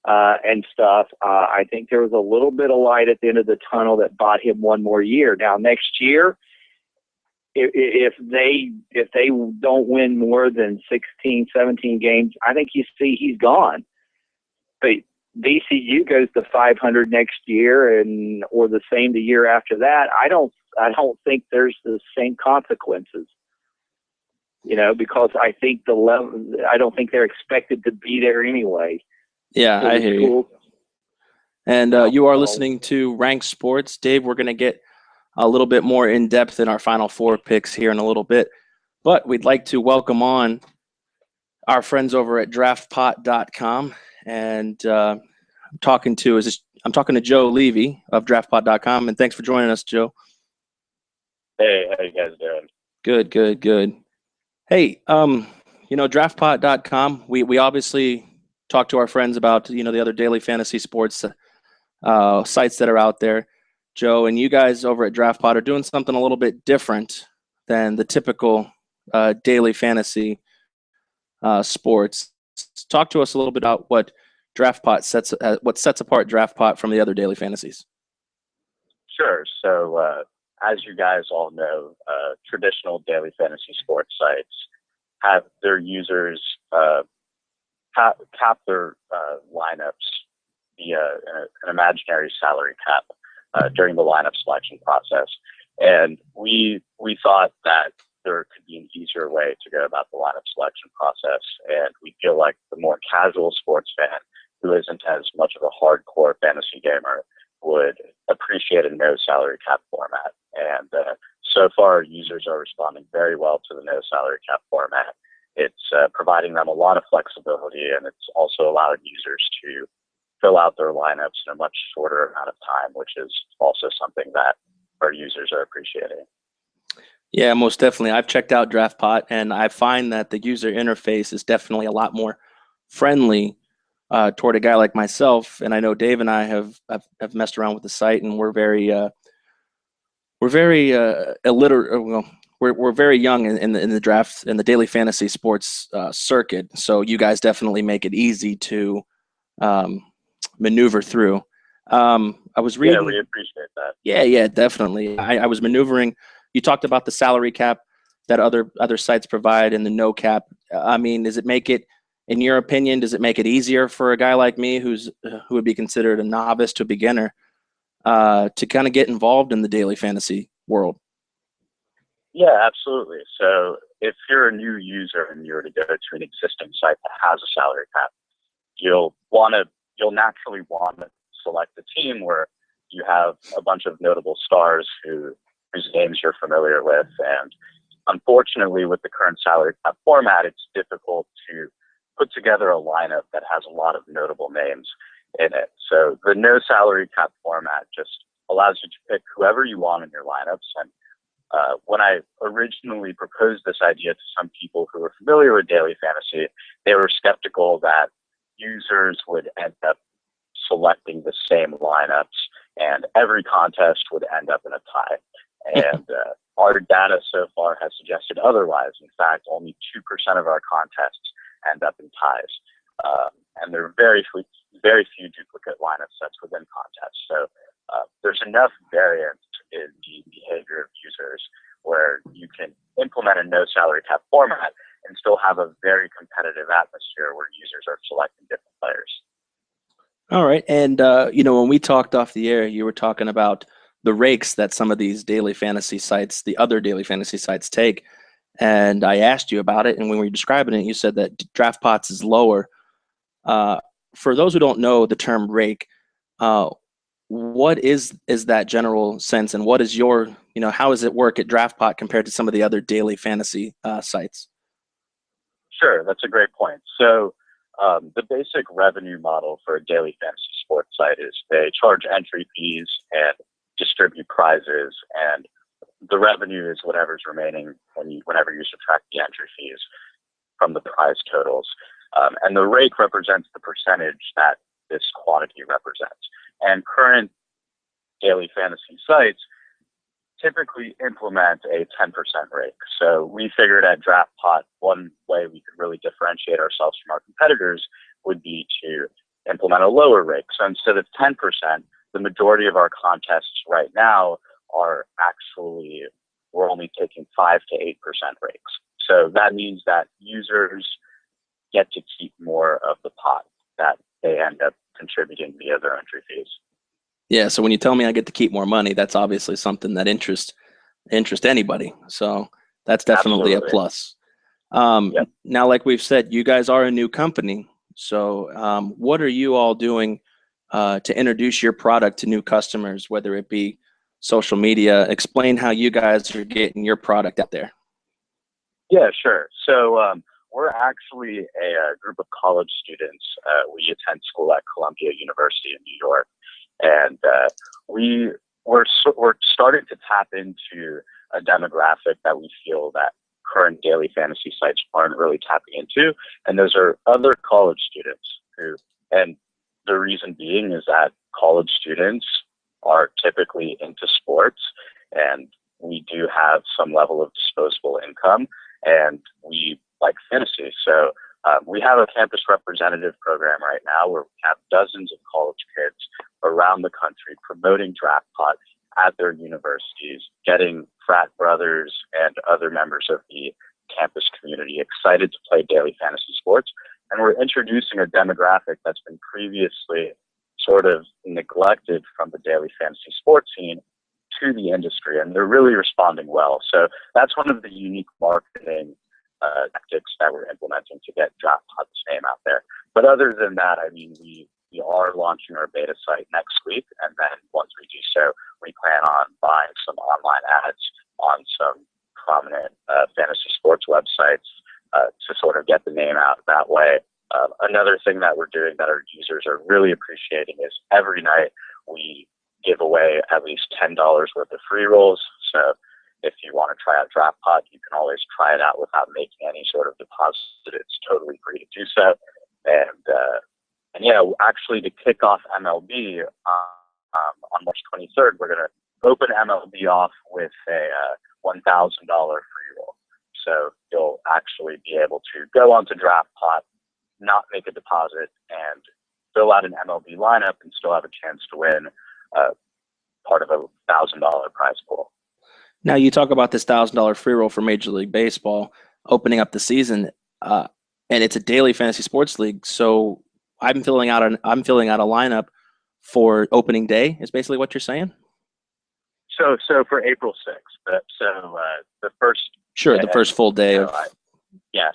and stuff. I think there was a little bit of light at the end of the tunnel that bought him one more year. Now, next year, if they don't win more than 16, 17 games, I think you see he's gone. But VCU goes to 500 next year, or the same the year after that. I don't think there's the same consequences. You know, because I think I don't think they're expected to be there anyway. Yeah, I hear you. And you are listening to Rank Sports. Dave, we're going to get a little bit more in depth in our Final Four picks here in a little bit. But we'd like to welcome on our friends over at draftpot.com. And I'm talking to Joe Levy of draftpot.com. And thanks for joining us, Joe. Hey, how you guys doing? Good. Hey, you know, draftpot.com, we obviously talk to our friends about, you know, the other daily fantasy sports sites that are out there, Joe, and you guys over at DraftPot are doing something a little bit different than the typical daily fantasy sports. Talk to us a little bit about what DraftPot sets apart DraftPot from the other daily fantasies. Sure. So, as you guys all know, traditional daily fantasy sports sites have their users cap their lineups via an imaginary salary cap during the lineup selection process. And we thought that there could be an easier way to go about the lineup selection process. And we feel like the more casual sports fan who isn't as much of a hardcore fantasy gamer would appreciate a no salary cap format. And so far, users are responding very well to the no salary cap format. It's providing them a lot of flexibility, and it's also allowing users to fill out their lineups in a much shorter amount of time, which is also something that our users are appreciating. Yeah, most definitely. I've checked out DraftPot, and I find that the user interface is definitely a lot more friendly toward a guy like myself. And I know Dave and I have messed around with the site, and we're very illiterate. Well, we're very young in the draft in the daily fantasy sports circuit. So you guys definitely make it easy to um, maneuver through. I was Yeah, we reading. appreciate that. Yeah, definitely. I was maneuvering. You talked about the salary cap that other sites provide and the no cap. I mean, does it make it, in your opinion, does it make it easier for a guy like me who would be considered a novice to a beginner to kind of get involved in the daily fantasy world? Yeah, absolutely. So if you're a new user and you're to go to an existing site that has a salary cap, you'll naturally want to select a team where you have a bunch of notable stars whose names you're familiar with. And unfortunately, with the current salary cap format, it's difficult to put together a lineup that has a lot of notable names in it. So the no salary cap format just allows you to pick whoever you want in your lineups. And when I originally proposed this idea to some people who were familiar with daily fantasy, they were skeptical that users would end up selecting the same lineups and every contest would end up in a tie. And our data so far has suggested otherwise. In fact, only 2% of our contests end up in ties. And there are very few duplicate lineup sets within contests. So there's enough variance in the behavior of users where you can implement a no salary cap format and still have a very competitive atmosphere where users are selecting different players. All right. And, when we talked off the air, you were talking about the rakes that some of these daily fantasy sites, the other daily fantasy sites take. And I asked you about it. And when we were describing it, you said that DraftPots is lower. For those who don't know the term rake, what is that general sense, and what is your, how does it work at DraftPot compared to some of the other daily fantasy sites? Sure, that's a great point. So the basic revenue model for a daily fantasy sports site is they charge entry fees and distribute prizes, and the revenue is whatever's remaining whenever you subtract the entry fees from the prize totals. And the rake represents the percentage that this quantity represents. And current daily fantasy sites typically implement a 10% rake. So we figured at DraftPot, one way we could really differentiate ourselves from our competitors would be to implement a lower rake. So instead of 10%, the majority of our contests right now are actually, we're only taking 5 to 8% rakes. So that means that users get to keep more of the pot that they end up contributing via their entry fees. Yeah, so when you tell me I get to keep more money, that's obviously something that interests anybody. So that's definitely Absolutely. a plus. Yep. Now, like we've said, you guys are a new company. So what are you all doing to introduce your product to new customers, whether it be social media? Explain how you guys are getting your product out there. Yeah, sure. So we're actually a group of college students. We attend school at Columbia University in New York. And we're starting to tap into a demographic that we feel that current daily fantasy sites aren't really tapping into, and those are other college students and the reason being is that college students are typically into sports, and we do have some level of disposable income, and we like fantasy. So we have a campus representative program right now where we have dozens of college kids around the country promoting DraftPot at their universities, getting frat brothers and other members of the campus community excited to play daily fantasy sports. And we're introducing a demographic that's been previously sort of neglected from the daily fantasy sports scene to the industry, and they're really responding well. So that's one of the unique marketing tactics that we're implementing to get DraftPot's name out there. But other than that, I mean, we are launching our beta site next week, and then once we do so, we plan on buying some online ads on some prominent fantasy sports websites to sort of get the name out that way. Another thing that we're doing that our users are really appreciating is every night we give away at least $10 worth of free rolls. So if you want to try out DraftPod, you can always try it out without making any sort of deposit. It's totally free to do so. And yeah, actually to kick off MLB on March 23rd, we're going to open MLB off with a $1,000 free roll. So you'll actually be able to go onto DraftPod, not make a deposit, and fill out an MLB lineup and still have a chance to win part of a $1,000 prize pool. Now you talk about this $1,000 free roll for Major League Baseball opening up the season, and it's a daily fantasy sports league. So I'm filling out a lineup for opening day. Is basically what you're saying. So for April 6th, the first the first full day of.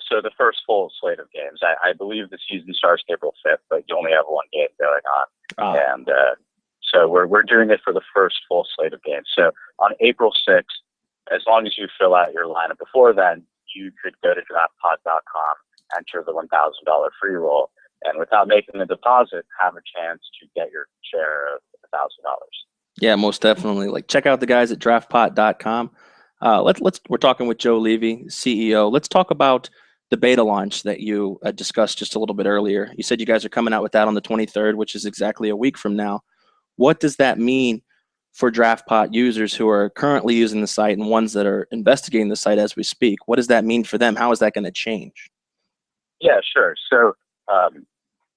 So the first full slate of games. I believe the season starts April 5th, but you only have one game going on, and so we're doing it for the first full slate of games. So on April 6th, as long as you fill out your lineup before then, you could go to draftpod.com, enter the $1,000 free roll, and without making a deposit, have a chance to get your share of $1,000. Yeah, most definitely. Like, check out the guys at draftpot.com. We're talking with Joe Levy, CEO. Let's talk about the beta launch that you discussed just a little bit earlier. You said you guys are coming out with that on the 23rd, which is exactly a week from now. What does that mean for DraftPot users who are currently using the site and ones that are investigating the site as we speak? What does that mean for them? How is that going to change? Yeah, sure. So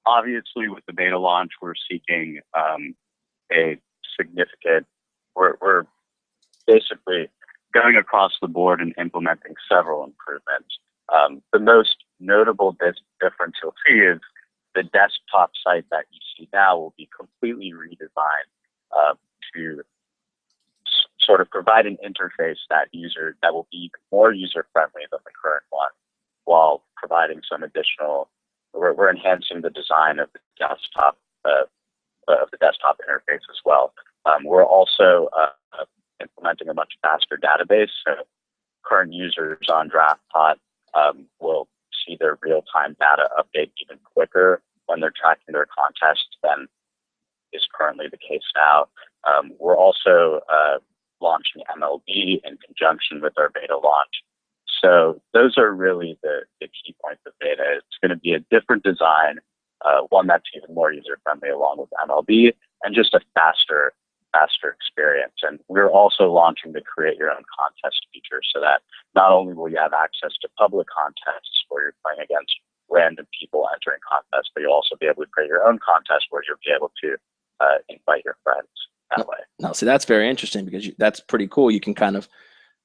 obviously with the beta launch, we're seeking a significant, we're basically going across the board and implementing several improvements. The most notable difference you'll see is the desktop site that you see now will be completely redesigned to sort of provide an interface that will be more user-friendly than the current one, while providing some additional. We're enhancing the design of the desktop interface as well. We're also implementing a much faster database. So current users on DraftPot will see their real-time data update even quicker when they're tracking their contests than is currently the case now. We're also launching MLB in conjunction with our beta launch. So those are really the key points of beta. It's going to be a different design, one that's even more user-friendly along with MLB, and just a faster experience. And we're also launching the create your own contest feature, so that not only will you have access to public contests where you're playing against random people entering contests, but you'll also be able to create your own contest where you'll be able to invite your friends that way. Now, see, that's very interesting because that's pretty cool. You can kind of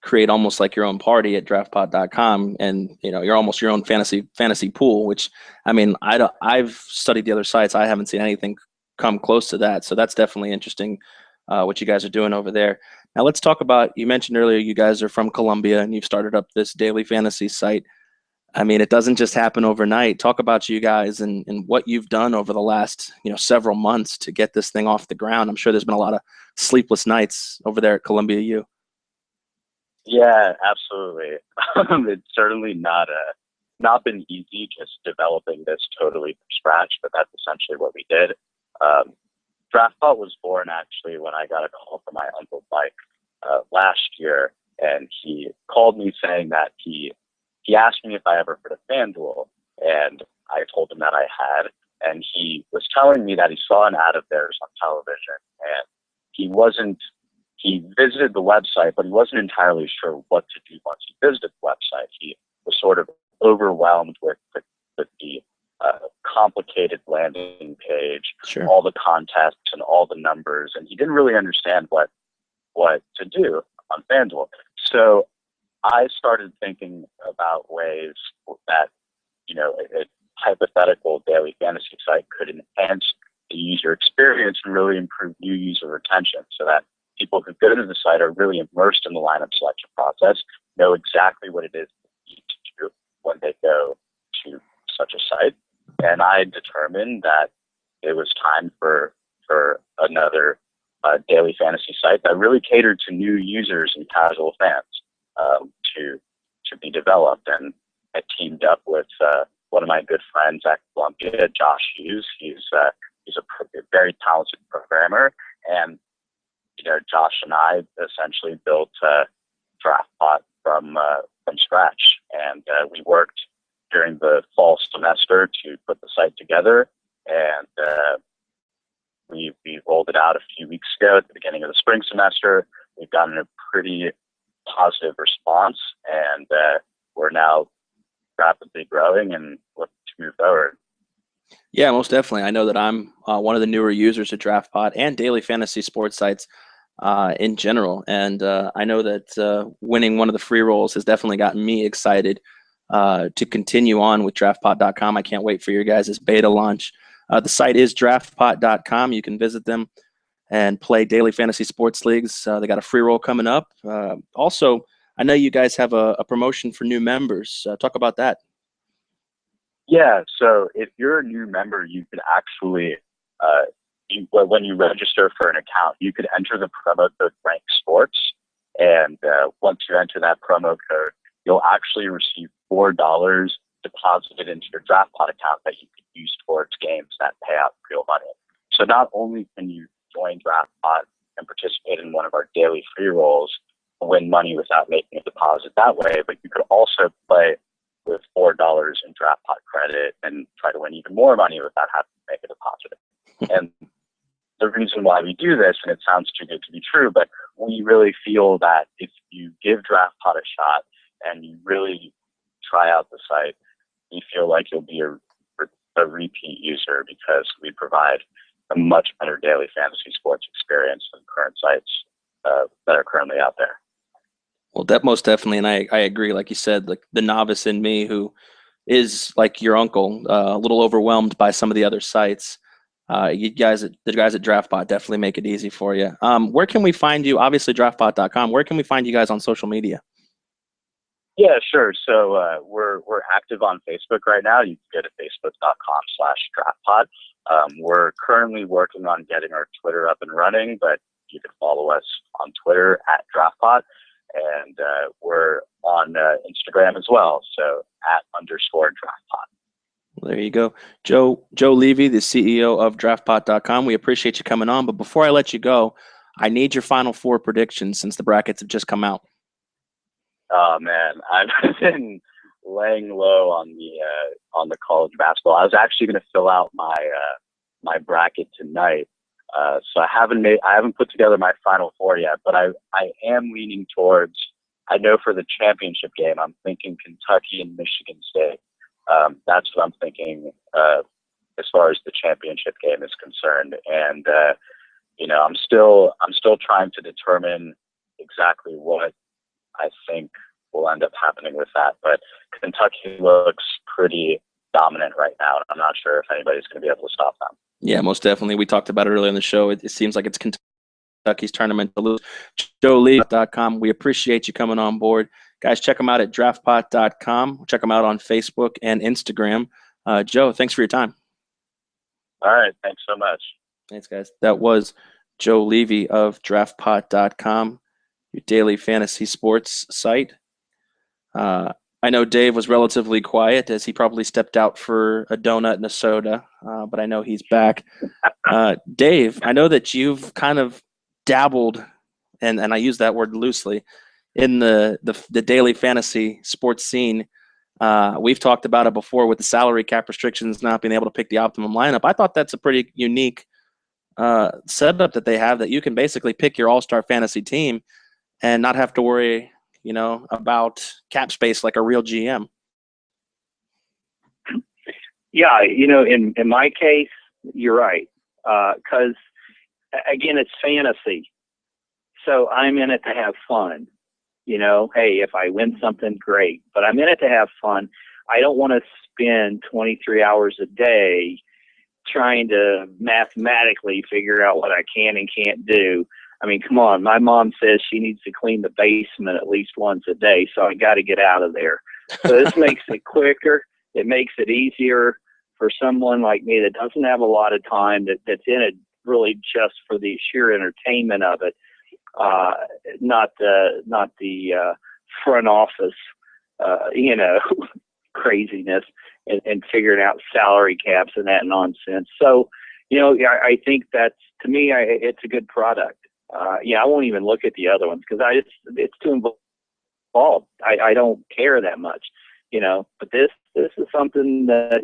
create almost like your own party at draftpod.com, and you're almost your own fantasy pool, which, I mean, I've studied the other sites. I haven't seen anything come close to that. So that's definitely interesting what you guys are doing over there. Now let's talk about, you mentioned earlier you guys are from Columbia and you've started up this daily fantasy site. I mean, it doesn't just happen overnight. Talk about you guys and what you've done over the last several months to get this thing off the ground. I'm sure there's been a lot of sleepless nights over there at Columbia U. Yeah, absolutely. It's certainly not been easy just developing this totally from scratch, but that's essentially what we did. DraftPod was born actually when I got a call from my uncle Mike last year, and he called me saying that he asked me if I ever heard of FanDuel, and I told him that I had, and he was telling me that he saw an ad of theirs on television, and he visited the website, but he wasn't entirely sure what to do once he visited the website. He was sort of overwhelmed with the complicated landing page, Sure, all the contests and all the numbers, and he didn't really understand what to do on FanDuel. So I started thinking about ways that a hypothetical daily fantasy site could enhance the user experience and really improve new user retention, so that people who go to the site are really immersed in the lineup selection process, know exactly what it is they need to do when they go to such a site. And I determined that it was time for another daily fantasy site that really catered to new users and casual fans to be developed. And I teamed up with one of my good friends at Columbia, Josh Hughes. He's a very talented programmer, and Josh and I essentially built DraftPot from scratch, and we worked during the fall semester to put the site together, and we rolled it out a few weeks ago at the beginning of the spring semester. We've gotten a pretty positive response, and we're now rapidly growing and looking to move forward. Yeah, most definitely. I know that I'm one of the newer users to DraftPot and daily fantasy sports sites in general. And I know that winning one of the free rolls has definitely gotten me excited to continue on with draftpot.com. I can't wait for your guys' beta launch. The site is draftpot.com. You can visit them and play daily fantasy sports leagues. They got a free roll coming up. Also, I know you guys have a promotion for new members. Talk about that. Yeah, so if you're a new member, you could actually, when you register for an account, you could enter the promo code RANC Sports, and once you enter that promo code, you'll actually receive $4 deposited into your DraftPot account that you could use towards games that pay out real money. So not only can you join DraftPot and participate in one of our daily free rolls and win money without making a deposit that way, but you could also play with $4 in DraftPot credit and try to win even more money without having to make a deposit. And the reason why we do this, and it sounds too good to be true, but we really feel that if you give DraftPot a shot and you really try out the site, we feel like you'll be a repeat user, because we provide a much better daily fantasy sports experience than current sites that are currently out there. Well, that most definitely, and I agree. Like you said, like the novice in me, who is like your uncle, a little overwhelmed by some of the other sites. The guys at DraftPot definitely make it easy for you. Where can we find you? Obviously, draftpot.com. Where can we find you guys on social media? Yeah, sure. So we're active on Facebook right now. You can go to facebook.com/DraftPot. We're currently working on getting our Twitter up and running, but you can follow us on Twitter at DraftPot. And we're on Instagram as well, so @_DraftPot. There you go. Joe Levy, the CEO of draftpot.com. We appreciate you coming on, but before I let you go, I need your Final Four predictions since the brackets have just come out. Oh man, I've been laying low on the college basketball. I was actually going to fill out my bracket tonight. So I haven't put together my Final Four yet, but I am leaning towards, I know for the championship game, I'm thinking Kentucky and Michigan State. That's what I'm thinking as far as the championship game is concerned. And, I'm still trying to determine exactly what I think will end up happening with that. But Kentucky looks pretty dominant right now, and I'm not sure if anybody's going to be able to stop them. Yeah, most definitely. We talked about it earlier in the show. It seems like it's Kentucky's tournament to lose. JoeLee.com. We appreciate you coming on board. Guys, check them out at draftpot.com. Check them out on Facebook and Instagram. Joe, thanks for your time. All right. Thanks so much. Thanks, guys. That was Joe Levy of draftpot.com, your daily fantasy sports site. I know Dave was relatively quiet as he probably stepped out for a donut and a soda, but I know he's back. Dave, I know that you've kind of dabbled, and I use that word loosely, in the daily fantasy sports scene. We've talked about it before with the salary cap restrictions, not being able to pick the optimum lineup. I thought that's a pretty unique setup that they have, that you can basically pick your all-star fantasy team and not have to worry about cap space like a real GM. Yeah, in my case, you're right. Because, again, it's fantasy. So I'm in it to have fun. Hey, if I win something, great. But I'm in it to have fun. I don't want to spend 23 hours a day trying to mathematically figure out what I can and can't do. I mean, come on. My mom says she needs to clean the basement at least once a day, so I got to get out of there. So this makes it quicker. It makes it easier for someone like me that doesn't have a lot of time, that's in it really just for the sheer entertainment of it, not the front office, craziness and figuring out salary caps and that nonsense. So, I think that's, to me, it's a good product. I won't even look at the other ones because it's too involved fault. I don't care that much, but this is something that,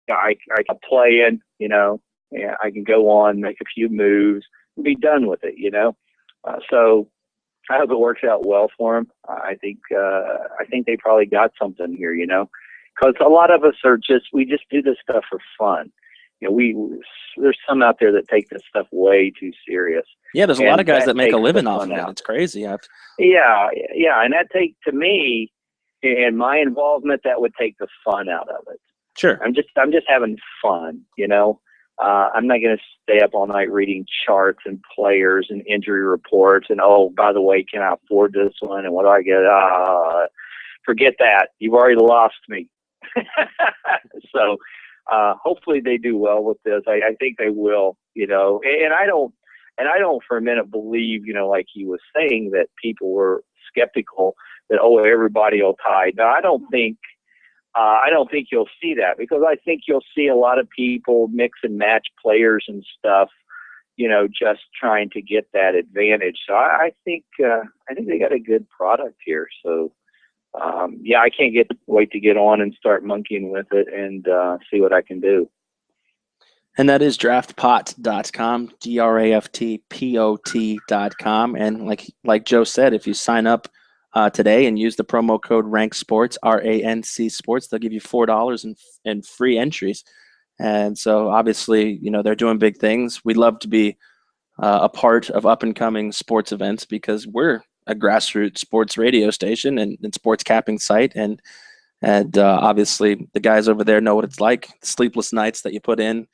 I can play in, yeah, I can go on, make a few moves, and be done with it, so I hope it works out well for them. I think they probably got something here, because a lot of us we just do this stuff for fun. There's some out there that take this stuff way too serious. Yeah, there's a lot of guys that make a living off of it. It's crazy. Yeah, and to me, in my involvement, that would take the fun out of it. Sure. I'm just having fun, I'm not going to stay up all night reading charts and players and injury reports and, oh, by the way, can I afford this one and what do I get? Forget that. You've already lost me. So hopefully they do well with this. I think they will, and I don't for a minute believe, like he was saying, that people were skeptical that, oh, everybody will tie. No, I don't think you'll see that, because I think you'll see a lot of people mix and match players and stuff, just trying to get that advantage. So I think they got a good product here. So I can't wait to get on and start monkeying with it and see what I can do. And that is draftpot.com, draftpot.com. And like Joe said, if you sign up today and use the promo code RANC Sports, RANC Sports, they'll give you $4 in free entries. And so obviously, they're doing big things. We'd love to be a part of up and coming sports events, because we're a grassroots sports radio station and sports capping site. And obviously the guys over there know what it's like, the sleepless nights that you put in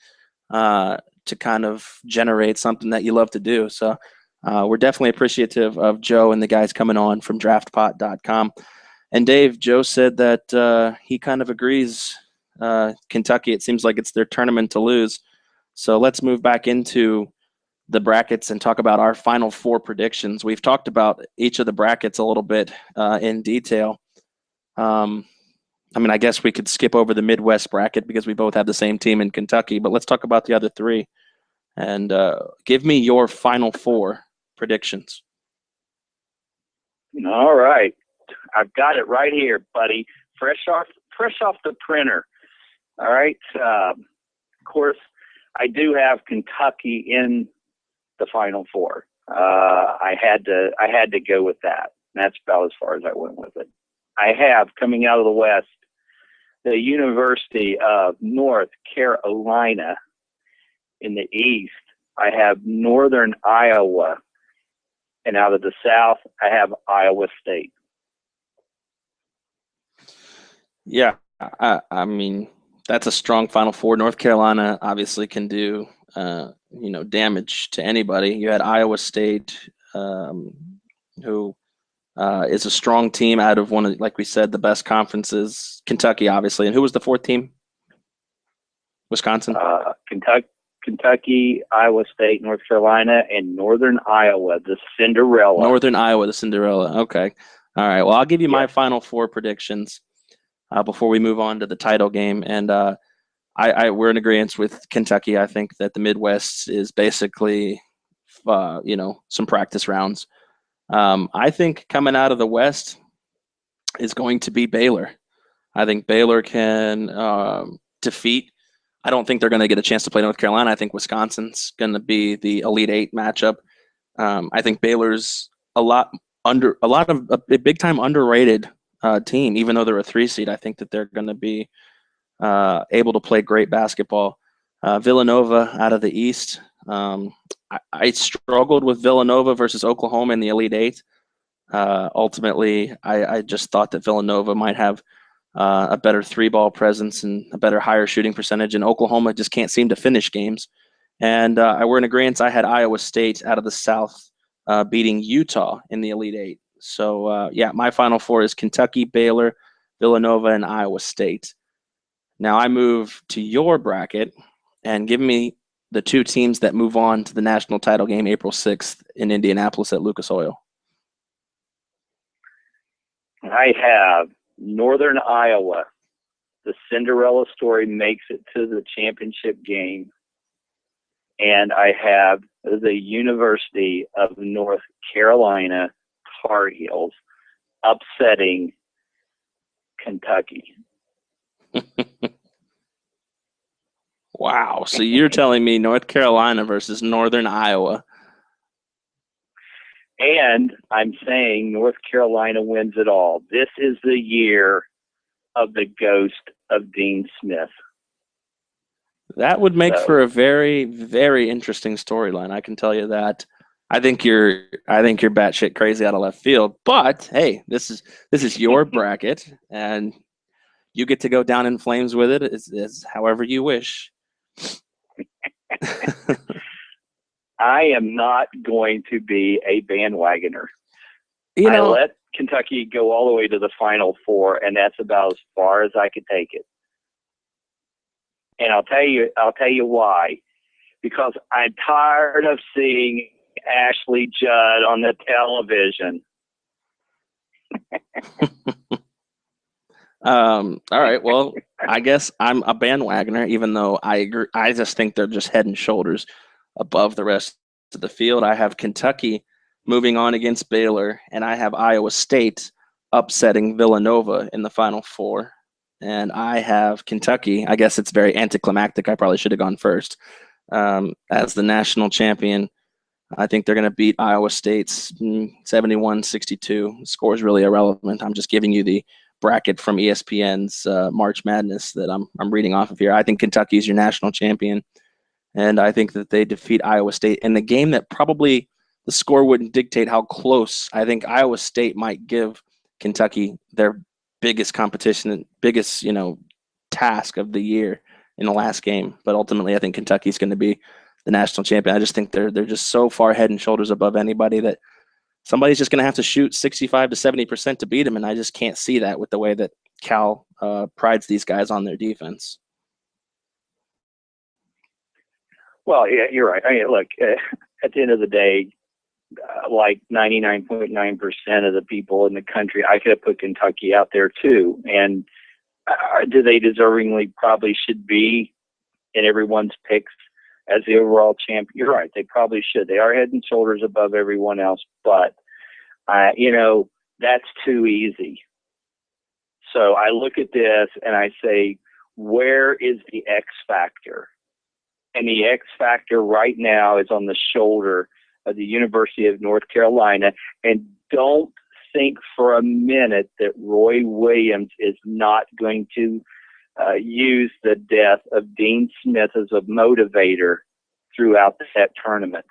to kind of generate something that you love to do. So we're definitely appreciative of Joe and the guys coming on from draftpot.com. And Dave, Joe said that he kind of agrees. Kentucky, it seems like it's their tournament to lose. So let's move back into the brackets and talk about our Final Four predictions. We've talked about each of the brackets a little bit in detail. I guess we could skip over the Midwest bracket because we both have the same team in Kentucky, but let's talk about the other three. And give me your Final Four predictions. All right. I've got it right here, buddy. Fresh off the printer. All right. Of course, I do have Kentucky in the Final Four. I had to go with that. That's about as far as I went with it. I have, coming out of the West, the University of North Carolina. In the East, I have Northern Iowa. And out of the South, I have Iowa State. Yeah, that's a strong Final Four. North Carolina obviously can do, damage to anybody. You had Iowa State, who is a strong team out of one of, like we said, the best conferences. Kentucky, obviously. And who was the fourth team? Wisconsin? Kentucky, Iowa State, North Carolina, and Northern Iowa, the Cinderella. Northern Iowa, the Cinderella. Okay. All right. Well, I'll give you my Final Four predictions before we move on to the title game. And we're in agreement with Kentucky. I think that the Midwest is basically, some practice rounds. I think coming out of the West is going to be Baylor. I think Baylor can defeat. I don't think they're going to get a chance to play North Carolina. I think Wisconsin's going to be the Elite Eight matchup. I think Baylor's a big time underrated team, even though they're a 3 seed. I think that they're going to be able to play great basketball. Villanova out of the East. I struggled with Villanova versus Oklahoma in the Elite Eight. Ultimately, I just thought that Villanova might have a better 3-ball presence and a better higher shooting percentage, and Oklahoma just can't seem to finish games. And we're in agreement. I had Iowa State out of the South beating Utah in the Elite Eight. So, my Final Four is Kentucky, Baylor, Villanova, and Iowa State. Now I move to your bracket, and give me the 2 teams that move on to the national title game April 6th in Indianapolis at Lucas Oil. I have Northern Iowa. The Cinderella story makes it to the championship game. And I have the University of North Carolina Tar Heels upsetting Kentucky. Wow. So you're telling me North Carolina versus Northern Iowa. And I'm saying North Carolina wins it all. This is the year of the ghost of Dean Smith. That would make for a very, very interesting storyline. I can tell you that. I think you're batshit crazy out of left field. But hey, this is your bracket, and you get to go down in flames with it. It's however you wish. I am not going to be a bandwagoner. I let Kentucky go all the way to the Final Four, and that's about as far as I could take it. And I'll tell you why. Because I'm tired of seeing Ashley Judd on the television. All right. Well, I guess I'm a bandwagoner, even though I agree. I just think they're just head and shoulders above the rest of the field. I have Kentucky moving on against Baylor, and I have Iowa State upsetting Villanova in the Final Four. And I have Kentucky. I guess it's very anticlimactic. I probably should have gone first. As the national champion, I think they're going to beat Iowa State's 71-62. The score is really irrelevant. I'm just giving you the bracket from ESPN's March Madness that I'm reading off of here. I think Kentucky's your national champion, and I think that they defeat Iowa State in the game that probably the score wouldn't dictate how close. I think Iowa State might give Kentucky their biggest competition, biggest task of the year in the last game. But ultimately, I think Kentucky's going to be the national champion. I just think they're just so far head and shoulders above anybody that somebody's just going to have to shoot 65 to 70% to beat them, and I just can't see that with the way that Cal prides these guys on their defense. Well, yeah, you're right. I mean, look, at the end of the day, like 99.9% of the people in the country, I could have put Kentucky out there too. And do they deservingly probably should be in everyone's picks as the overall champion? You're right. They probably should. They are head and shoulders above everyone else, but that's too easy. So I look at this and I say, where is the X factor? And the X factor right now is on the shoulder of the University of North Carolina. And don't think for a minute that Roy Williams is not going to use the death of Dean Smith as a motivator throughout that tournament,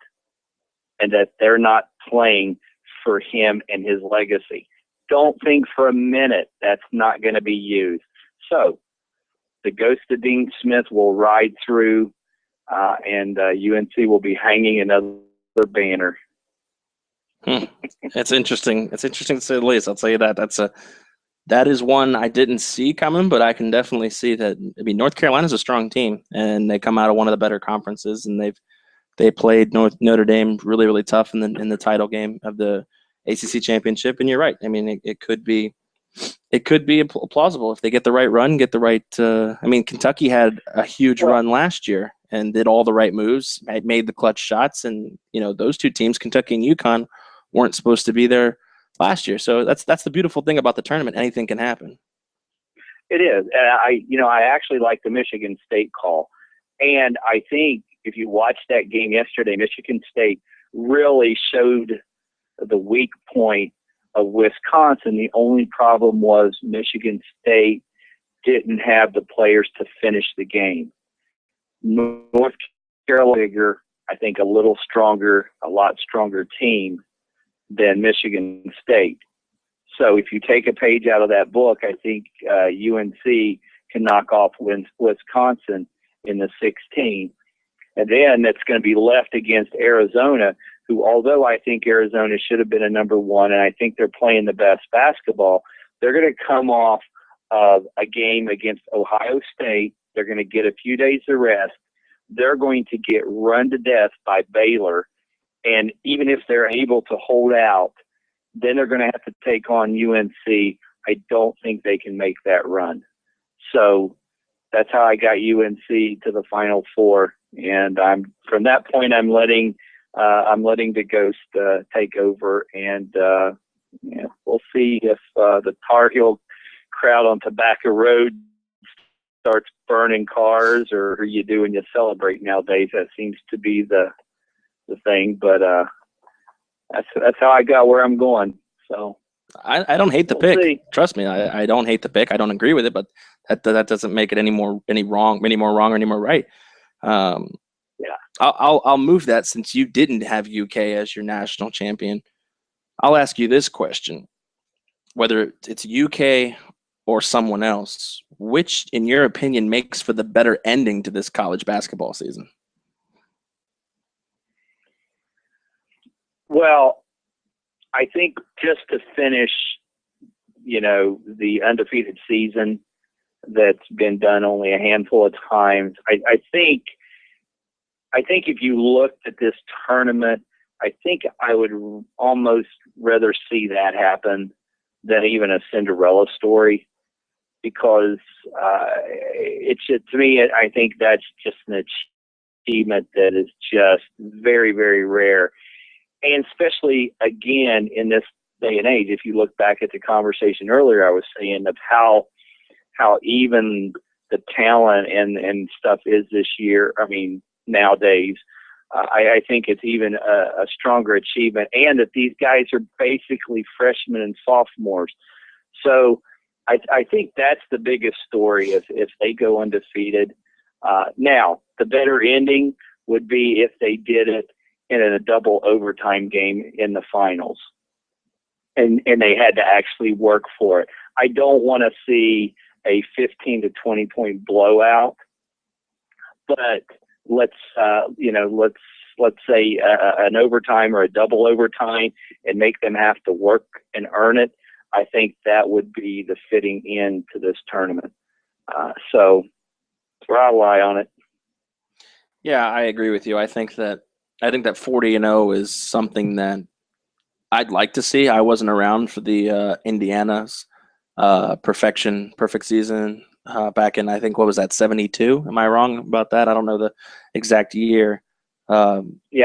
and that they're not playing for him and his legacy. Don't think for a minute that's not going to be used. So the ghost of Dean Smith will ride through, and UNC will be hanging another banner. It's interesting. It's interesting to say the least. I'll tell you that. That is one I didn't see coming, but I can definitely see that. I mean, North Carolina's a strong team, and they come out of one of the better conferences, and they played Notre Dame really, really tough in the title game of the ACC championship. And you're right. I mean, it could be plausible if they get the right run, get the right. I mean, Kentucky had a huge run last year and did all the right moves, made the clutch shots, and those two teams, Kentucky and UConn, weren't supposed to be there last year. So that's the beautiful thing about the tournament. Anything can happen. It is. I actually like the Michigan State call. And I think if you watched that game yesterday, Michigan State really showed the weak point of Wisconsin. The only problem was Michigan State didn't have the players to finish the game. North Carolina, I think, a lot stronger team than Michigan State. So if you take a page out of that book, I think UNC can knock off Wisconsin in the 16. And then that's going to be left against Arizona, who, although I think Arizona should have been a number one, and I think they're playing the best basketball, they're going to come off of a game against Ohio State. They're going to get a few days of rest. They're going to get run to death by Baylor. And even if they're able to hold out, then they're going to have to take on UNC. I don't think they can make that run. So that's how I got UNC to the Final Four. And from that point, I'm letting the ghost take over, and Yeah, we'll see if the Tar Heel crowd on Tobacco Road starts burning cars, or are you do and you celebrate nowadays. That seems to be the thing, but that's how I got where I'm going. So I don't hate the we'll pick. see. Trust me, I don't hate the pick. I don't agree with it, but that doesn't make it any more wrong or any more right. Yeah. I'll move that since you didn't have UK as your national champion. I'll ask you this question: whether it's UK or someone else, which, in your opinion, makes for the better ending to this college basketball season? Well, I think just to finish, the undefeated season that's been done only a handful of times. I think if you looked at this tournament, I think I would almost rather see that happen than even a Cinderella story, because to me, I think that's just an achievement that is just very, very rare. And especially, again, in this day and age, if you look back at the conversation earlier I was saying of how even the talent and stuff is this year, nowadays, I think it's even a stronger achievement, and that these guys are basically freshmen and sophomores. So I think that's the biggest story if they go undefeated. Now, the better ending would be if they did it in a double overtime game in the finals, and they had to actually work for it. I don't want to see a 15 to 20 point blowout, but let's say an overtime or a double overtime and make them have to work and earn it. I think that would be the fitting end to this tournament. So that's where I lie on it. Yeah, I agree with you. I think that 40-0 is something that I'd like to see. I wasn't around for the Indiana's perfect season back in, I think, what was that, 72? Am I wrong about that? I don't know the exact year. Yeah,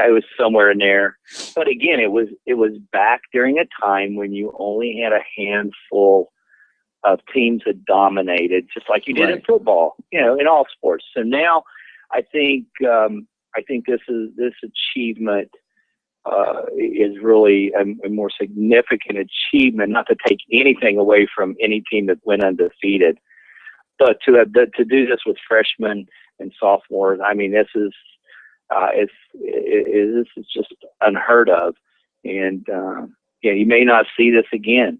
it was somewhere in there. But again, it was back during a time when you only had a handful of teams that dominated, just like you did in football, in all sports. So now I think this achievement is really a more significant achievement, not to take anything away from any team that went undefeated, but to do this with freshmen and sophomores. This is this is just unheard of, and you may not see this again.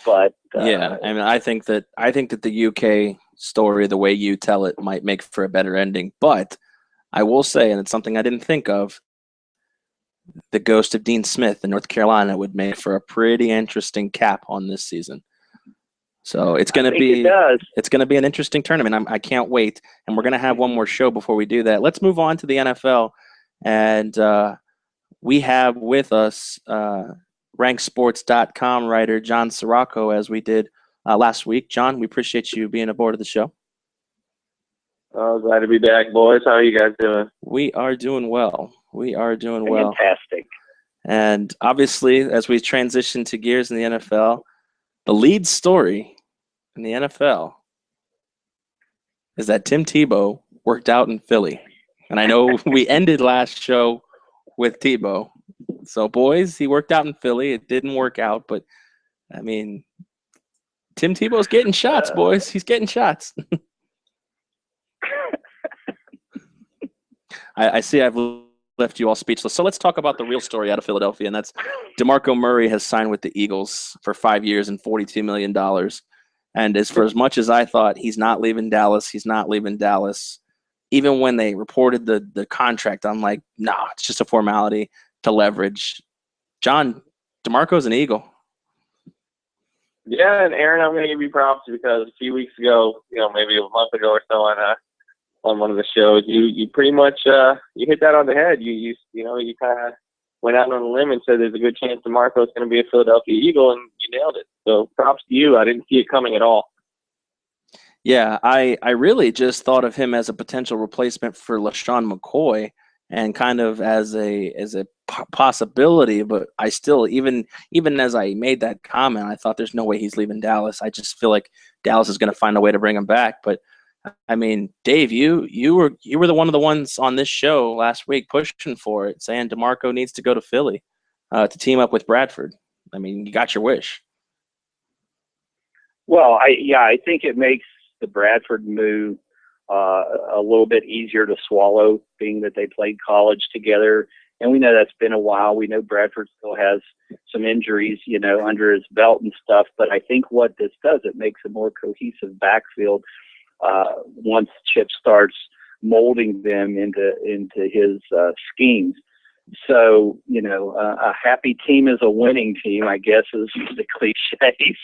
But I think that the UK story, the way you tell it, might make for a better ending. But I will say, and it's something I didn't think of, the ghost of Dean Smith in North Carolina would make for a pretty interesting cap on this season. So it's going to be an interesting tournament. I can't wait. And we're going to have one more show before we do that. Let's move on to the NFL. And we have with us RankSports.com writer John Sirocco, as we did last week. John, we appreciate you being aboard of the show. Oh, glad to be back, boys. How are you guys doing? We are doing well. Fantastic. And obviously, as we transition to gears in the NFL, the lead story in the NFL is that Tim Tebow worked out in Philly. And I know we ended last show with Tebow. So, boys, he worked out in Philly. It didn't work out, but, Tim Tebow's getting shots, boys. He's getting shots. I see I've left you all speechless. So let's talk about the real story out of Philadelphia, and that's DeMarco Murray has signed with the Eagles for 5 years and $42 million. And for as much as I thought he's not leaving Dallas, even when they reported the contract, I'm like, nah, it's just a formality to leverage. John, DeMarco's an Eagle. Yeah, and Aaron, I'm going to give you props because a few weeks ago, maybe a month ago or so on one of the shows, you pretty much you hit that on the head. You kind of went out on a limb and said there's a good chance DeMarco's going to be a Philadelphia Eagle, and you nailed it. So props to you. I didn't see it coming at all. Yeah, I really just thought of him as a potential replacement for LaShawn McCoy, and kind of as a possibility, but I still, even as I made that comment, I thought there's no way he's leaving Dallas. I just feel like Dallas is going to find a way to bring him back. But I mean, Dave, you were one of the ones on this show last week pushing for it, saying DeMarco needs to go to Philly to team up with Bradford. I mean, you got your wish. Well, I think it makes the Bradford move a little bit easier to swallow, being that they played college together. And we know that's been a while. We know Bradford still has some injuries, under his belt and stuff. But I think what this does, it makes a more cohesive backfield once Chip starts molding them into his schemes. So, a happy team is a winning team, I guess, is the cliche.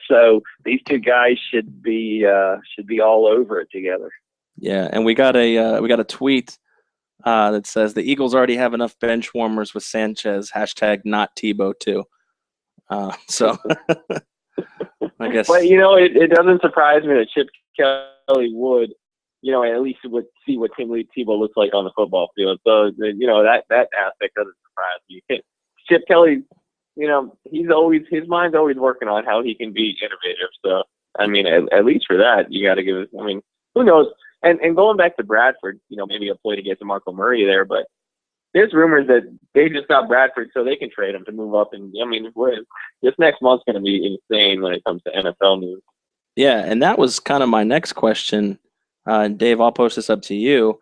So these two guys should be all over it together. Yeah, and we got a tweet that says the Eagles already have enough bench warmers with Sanchez. # not Tebow too. So I guess. But it doesn't surprise me that Chip Kelly would. At least would see what Tim Tebow looks like on the football field. So, that aspect doesn't surprise me. Chip Kelly, his mind's always working on how he can be innovative. So, I mean, at least for that, you got to give it, who knows? And going back to Bradford, maybe a play to get DeMarco Murray there, but there's rumors that they just got Bradford so they can trade him to move up. And, this next month's going to be insane when it comes to NFL news. Yeah, and that was kind of my next question. Dave, I'll post this up to you.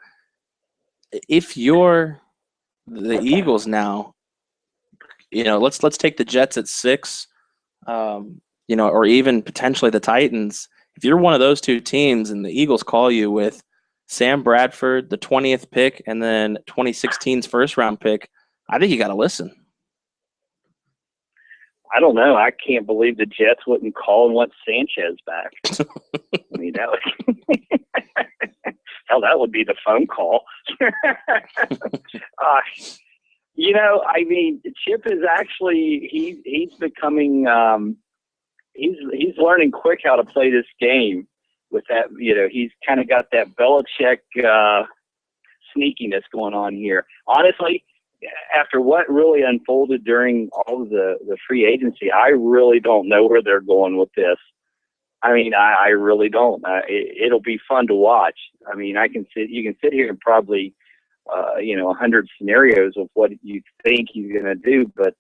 If you're the Eagles now, let's take the Jets at 6, or even potentially the Titans. If you're one of those two teams and the Eagles call you with Sam Bradford, the 20th pick, and then 2016's first-round pick, I think you got to listen. I don't know. I can't believe the Jets wouldn't call and want Sanchez back. I mean, that would hell, that would be the phone call. Chip is actually he's becoming he's learning quick how to play this game with that. He's kind of got that Belichick sneakiness going on here. Honestly, after what really unfolded during all of the free agency, I really don't know where they're going with this. I mean, I really don't. It'll be fun to watch. I mean, you can sit here and probably, 100 scenarios of what you think he's going to do, but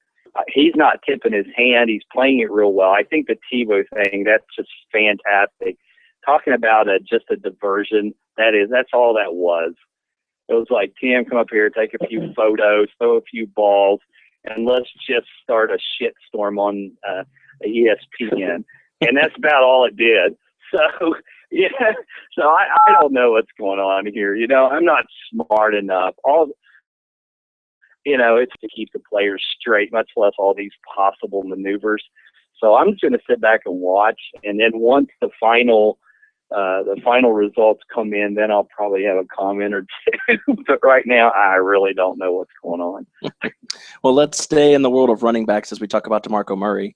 he's not tipping his hand. He's playing it real well. I think the Tebow thing, that's just fantastic. Talking about just a diversion, that's all that was. It was like, Tim, come up here, take a few photos, throw a few balls, and let's just start a shitstorm on ESPN. And that's about all it did. So, yeah, I don't know what's going on here. I'm not smart enough. It's to keep the players straight, much less all these possible maneuvers. So I'm just going to sit back and watch. And then once the final results come in, then I'll probably have a comment or two. But right now, I really don't know what's going on. Well, let's stay in the world of running backs as we talk about DeMarco Murray.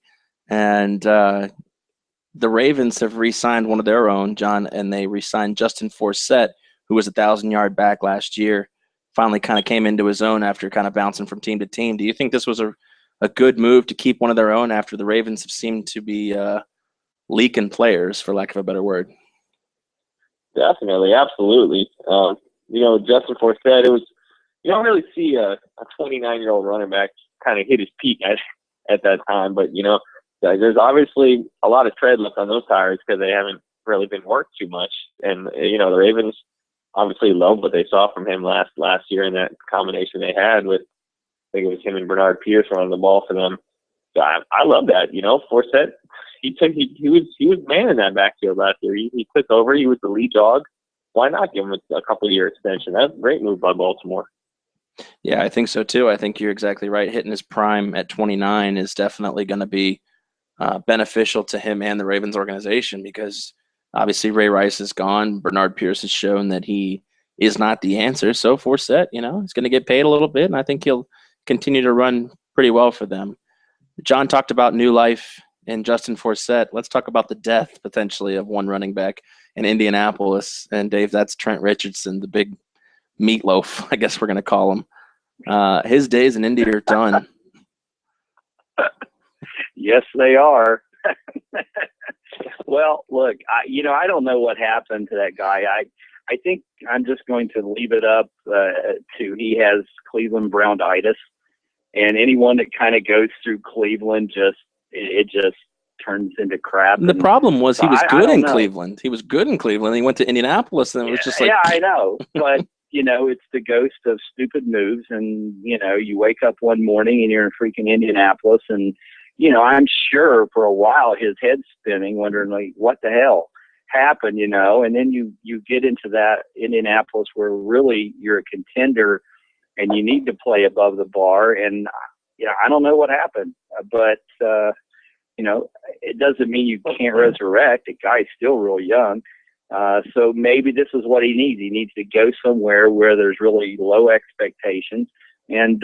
And the Ravens have re-signed one of their own, John, and they re-signed Justin Forsett, who was a 1,000-yard back last year. Finally kind of came into his own after kind of bouncing from team to team. Do you think this was a good move to keep one of their own after the Ravens have seemed to be leaking players, for lack of a better word? Definitely, absolutely. Justin Forsett, it was, you don't really see a 29-year-old running back kind of hit his peak at that time, but there's obviously a lot of tread left on those tires because they haven't really been worked too much. And the Ravens obviously loved what they saw from him last year in that combination they had with, I think it was him and Bernard Pierce running the ball for them. So I love that. Forsett, he was man in that backfield last year. He took over. He was the lead dog. Why not give him a couple-year extension? That's a great move by Baltimore. Yeah, I think so too. I think you're exactly right. Hitting his prime at 29 is definitely going to be beneficial to him and the Ravens organization because obviously Ray Rice is gone. Bernard Pierce has shown that he is not the answer. So Forsett, he's going to get paid a little bit, and I think he'll continue to run pretty well for them. John talked about new life in Justin Forsett. Let's talk about the death potentially of one running back in Indianapolis. And Dave, that's Trent Richardson, the big meatloaf, I guess we're going to call him. His days in Indy are done. Yes, they are. Well, look, I don't know what happened to that guy. I think I'm just going to leave it up to he has Cleveland Brownitis, and anyone that kind of goes through Cleveland it just turns into crap. And the problem was he was good in know. Cleveland. He was good in Cleveland. He went to Indianapolis, and it was just like, yeah, I know, but it's the ghost of stupid moves, and you wake up one morning and you're in freaking Indianapolis, and I'm sure for a while his head's spinning, wondering like, what the hell happened, and then you get into that Indianapolis where really you're a contender and you need to play above the bar, and I don't know what happened, but it doesn't mean you can't resurrect. The guy's still real young. So maybe this is what he needs. He needs to go somewhere where there's really low expectations and,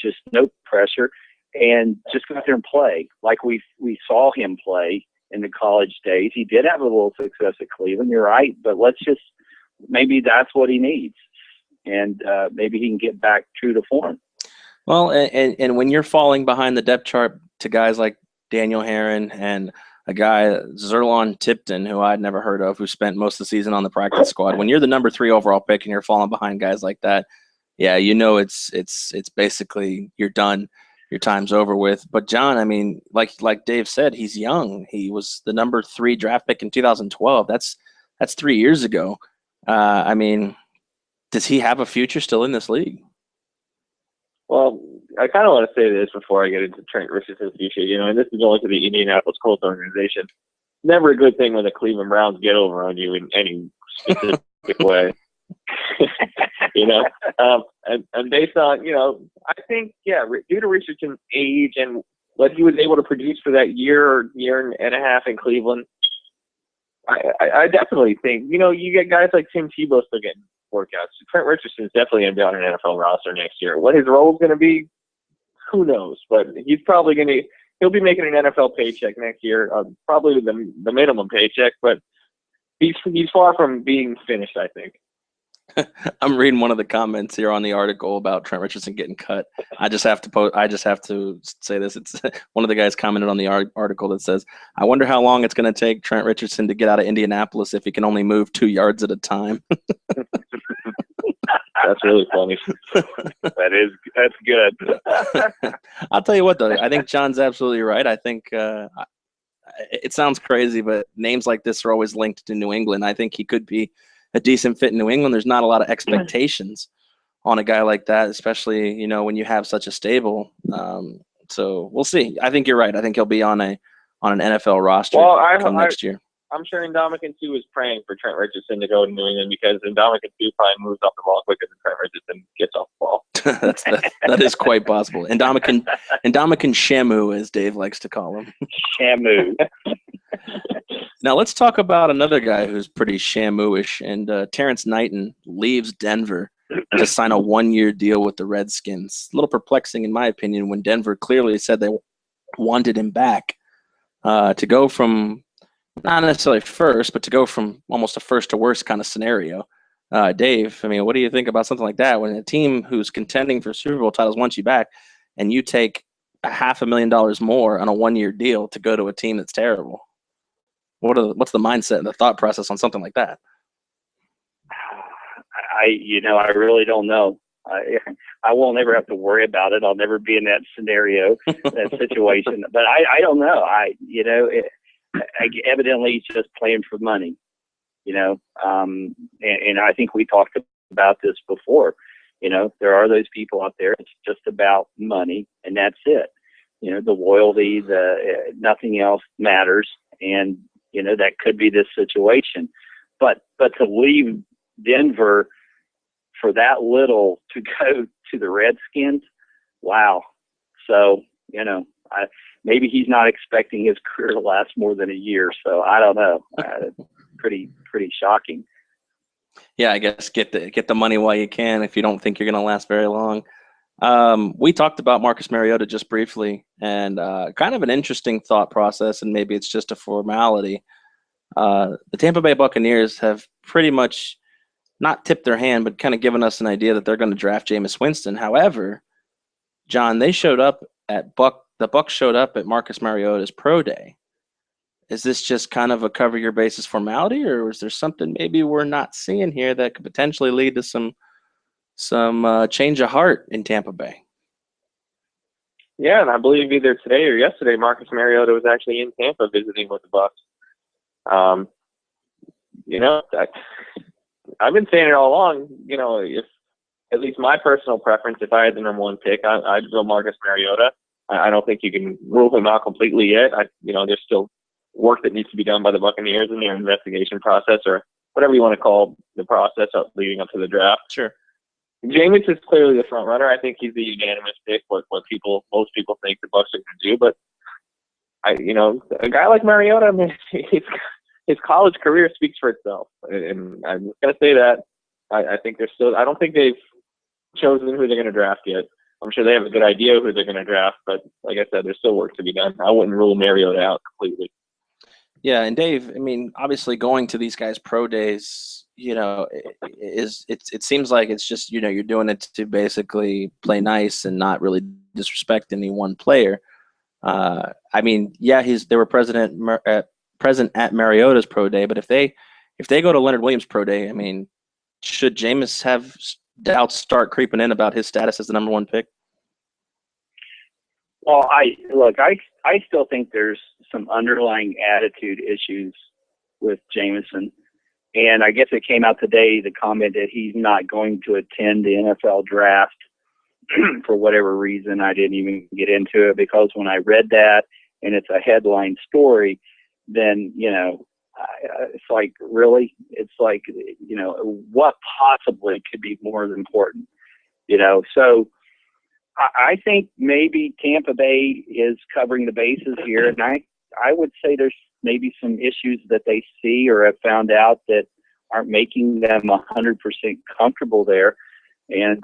just no pressure, and just go out there and play like we saw him play in the college days. He did have a little success at Cleveland, you're right, but maybe that's what he needs. And maybe he can get back true to form. Well, and when you're falling behind the depth chart to guys like Daniel Herron and a guy, Zerlon Tipton, who I'd never heard of, who spent most of the season on the practice squad, when you're the number 3 overall pick and you're falling behind guys like that, yeah, it's basically you're done. Your time's over with. But John, I mean, like Dave said, he's young. He was the number 3 draft pick in 2012. That's 3 years ago. I mean, does he have a future still in this league? Well, I kind of want to say this before I get into Trent Richardson's future, and this is going to the Indianapolis Colts organization. Never a good thing when the Cleveland Browns get over on you in any specific way. And based on, I think, due to Richardson's age and what he was able to produce for that year and a half in Cleveland, I definitely think, you get guys like Tim Tebow still getting workouts. Trent Richardson's definitely going to be on an NFL roster next year. What his role is going to be, who knows? But he's probably he'll be making an NFL paycheck next year, probably the minimum paycheck, but he's far from being finished, I think. I'm reading one of the comments here on the article about Trent Richardson getting cut. I just have to say this. It's one of the guys commented on the article that says, "I wonder how long it's going to take Trent Richardson to get out of Indianapolis if he can only move 2 yards at a time." That's really funny. That's good. I'll tell you what, though. I think John's absolutely right. I think it sounds crazy, but names like this are always linked to New England. I think he could be a decent fit in New England. There's not a lot of expectations on a guy like that, especially, when you have such a stable. So we'll see. I think you're right. I think he'll be on an NFL roster next year. I'm sure Ndamukong Suh is praying for Trent Richardson to go to New England because Ndamukong Suh probably moves off the ball quicker than Trent Richardson gets off the ball. that is quite possible. Ndamukong Shamu, as Dave likes to call him. Shamu. Now let's talk about another guy who's pretty Shamu-ish, and Terrence Knighton leaves Denver to sign a 1-year deal with the Redskins. A little perplexing, in my opinion, when Denver clearly said they wanted him back. To go from not necessarily first, but to go from almost a first to worst kind of scenario. Dave, I mean, what do you think about something like that when a team who's contending for Super Bowl titles wants you back and you take $500,000 more on a 1-year deal to go to a team that's terrible? What's the mindset and the thought process on something like that? I really don't know. I won't ever have to worry about it. I'll never be in that scenario, that situation. But I don't know. Evidently he's just playing for money, and I think we talked about this before. There are those people out there. It's just about money, and that's it. The loyalty, nothing else matters, and that could be this situation. But to leave Denver for that little to go to the Redskins, wow. So maybe he's not expecting his career to last more than a year. So I don't know. Pretty shocking. Yeah, I guess get the money while you can if you don't think you're going to last very long. We talked about Marcus Mariota just briefly, and kind of an interesting thought process, and maybe it's just a formality. The Tampa Bay Buccaneers have pretty much not tipped their hand, but kind of given us an idea that they're going to draft Jameis Winston. However, John, they showed up at the Bucs showed up at Marcus Mariota's pro day. Is this just kind of a cover your bases formality, or is there something maybe we're not seeing here that could potentially lead to some change of heart in Tampa Bay? Yeah, and I believe either today or yesterday, Marcus Mariota was actually in Tampa visiting with the Bucs. I've been saying it all along. If at least my personal preference, if I had the number one pick, I'd go Marcus Mariota. I don't think you can rule him out completely yet. There's still work that needs to be done by the Buccaneers in their investigation process, or whatever you want to call the process leading up to the draft. Sure. Jameis is clearly the front runner. I think he's the unanimous pick. What most people think the Bucs are going to do, but a guy like Mariota, I mean, his college career speaks for itself, and I'm going to say that. I think I don't think they've chosen who they're going to draft yet. I'm sure they have a good idea who they're going to draft, but like I said, there's still work to be done. I wouldn't rule Mariota out completely. Yeah, and Dave, I mean, obviously going to these guys' pro days, it seems like it's just, you're doing it to basically play nice and not really disrespect any one player. I mean, yeah, they were present at Mariota's pro day, but if they go to Leonard Williams' pro day, I mean, should Jameis have doubts start creeping in about his status as the number one pick? Well, I still think there's some underlying attitude issues with Jameson. And I guess it came out today, the comment that he's not going to attend the NFL draft for whatever reason. I didn't even get into it because when I read that and it's a headline story, then, it's like, really? It's like, what possibly could be more important, So I think maybe Tampa Bay is covering the bases here. And I would say there's maybe some issues that they see or have found out that aren't making them 100% comfortable there. And,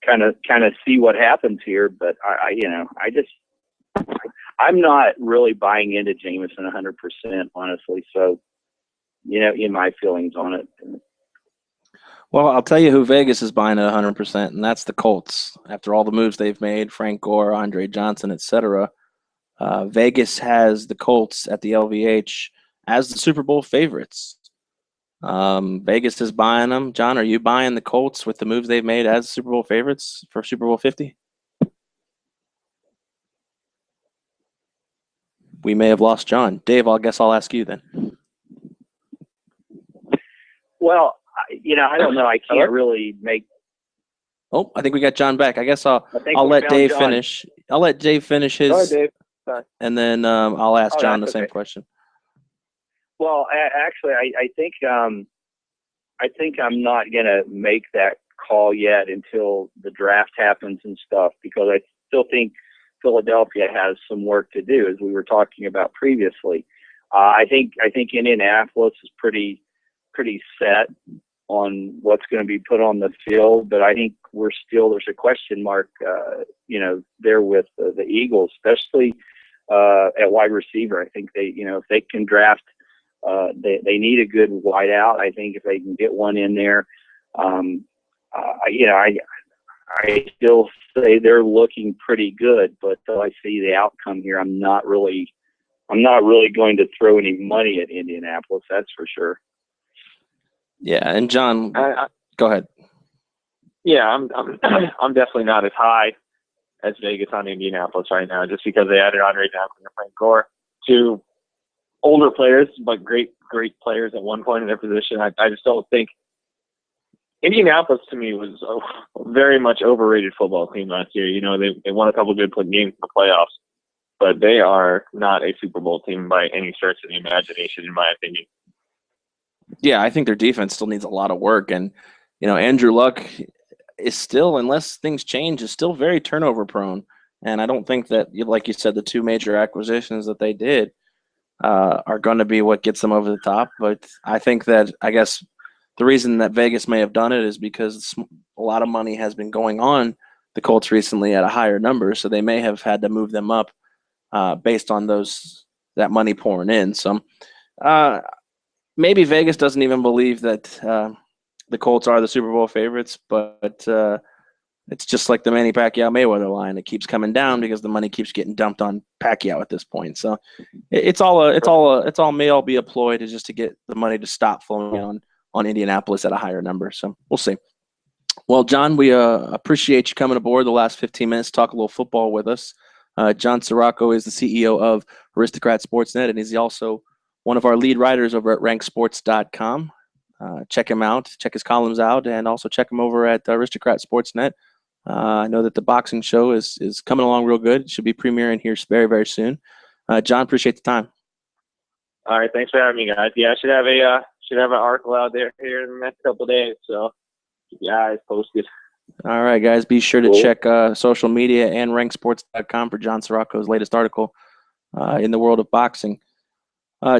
kind of see what happens here. But I'm not really buying into Jameson 100%, honestly. So, in my feelings on it. Well, I'll tell you who Vegas is buying at 100%, and that's the Colts. After all the moves they've made, Frank Gore, Andre Johnson, etc., Vegas has the Colts at the LVH as the Super Bowl favorites. Vegas is buying them. John, are you buying the Colts with the moves they've made as Super Bowl favorites for Super Bowl 50? We may have lost John. Dave, I guess I'll ask you then. Well, I don't know. I can't really make. Oh, I think we got John back. I guess I'll let Dave finish. I'll let Dave finish his. Go ahead, Dave. Sorry. And then I'll ask John the same question. Well, actually, I think I'm not gonna make that call yet until the draft happens and stuff, because I still think Philadelphia has some work to do, as we were talking about previously. I think Indianapolis is pretty set on what's going to be put on the field, but I think there's a question mark, there with the Eagles, especially at wide receiver. I think they, if they can draft, they need a good wide out. I think if they can get one in there, I still say they're looking pretty good, but till I see the outcome here, I'm not really going to throw any money at Indianapolis. That's for sure. Yeah, and John, go ahead. Yeah, I'm definitely not as high as Vegas on Indianapolis right now, just because they added Andre Johnson and Frank Gore, two older players, but great players at one point in their position. I just don't think Indianapolis, to me, was a very much overrated football team last year. They won a couple good games in the playoffs, but they are not a Super Bowl team by any stretch of the imagination, in my opinion. Yeah, I think their defense still needs a lot of work. And, Andrew Luck is still, unless things change, is still very turnover prone. And I don't think that, like you said, the two major acquisitions that they did are going to be what gets them over the top. But I think that, I guess, the reason that Vegas may have done it is because a lot of money has been going on the Colts recently at a higher number. So they may have had to move them up based on that money pouring in. So, maybe Vegas doesn't even believe that the Colts are the Super Bowl favorites, but it's just like the Manny Pacquiao Mayweather line. It keeps coming down because the money keeps getting dumped on Pacquiao at this point. So it's all may all be a ploy to just to get the money to stop flowing on Indianapolis at a higher number. So we'll see. Well, John, we appreciate you coming aboard the last 15 minutes to talk a little football with us. John Sirocco is the CEO of Aristocrat Sportsnet, and he's also one of our lead writers over at ranksports.com. Check him out, check his columns out, and also check him over at Aristocrat Sportsnet. I know that the boxing show is coming along real good. It should be premiering here very, very soon. John, appreciate the time. All right, thanks for having me, guys. Yeah, I should have an article out there here in the next couple of days. So keep your eyes posted. All right, guys, be sure to check social media and ranksports.com for John Sirocco's latest article in the world of boxing.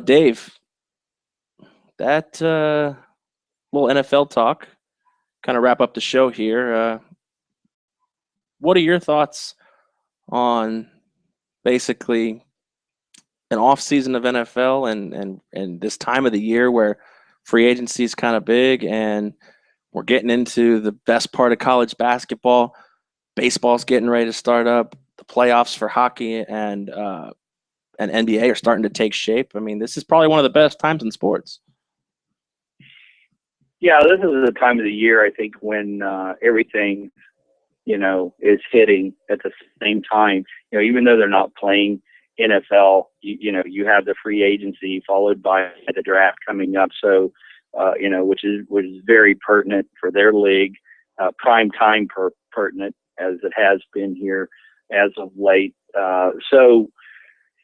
Dave, that little NFL talk, kind of wrap up the show here. What are your thoughts on basically an off season of NFL and this time of the year where free agency is kind of big and we're getting into the best part of college basketball? Baseball's getting ready to start up. The playoffs for hockey and NBA are starting to take shape. I mean, this is probably one of the best times in sports. Yeah, this is the time of the year, I think, when everything, is hitting at the same time. Even though they're not playing NFL, you have the free agency followed by the draft coming up. So, which is very pertinent for their league, prime time pertinent as it has been here as of late. So,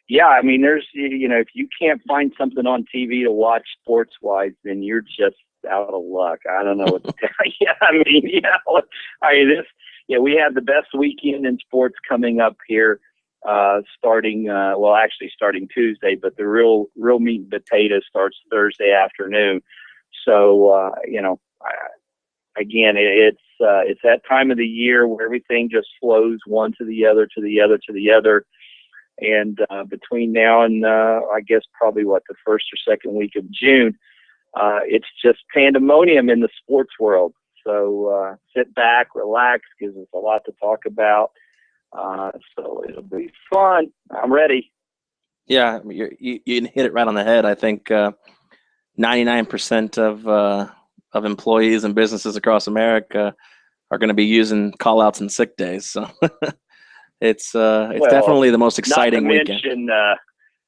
yeah, I mean, there's, if you can't find something on TV to watch sports-wise, then you're just out of luck. I don't know what to tell you. We have the best weekend in sports coming up here, starting Tuesday, but the real meat and potatoes starts Thursday afternoon. So, again, it's that time of the year where everything just flows one to the other, to the other, to the other. And between now and I guess probably the first or second week of June, it's just pandemonium in the sports world. So sit back, relax, gives us a lot to talk about. So it'll be fun. I'm ready. Yeah, you hit it right on the head. I think 99% of employees and businesses across America are going to be using call-outs and sick days. So it's definitely the most exciting weekend.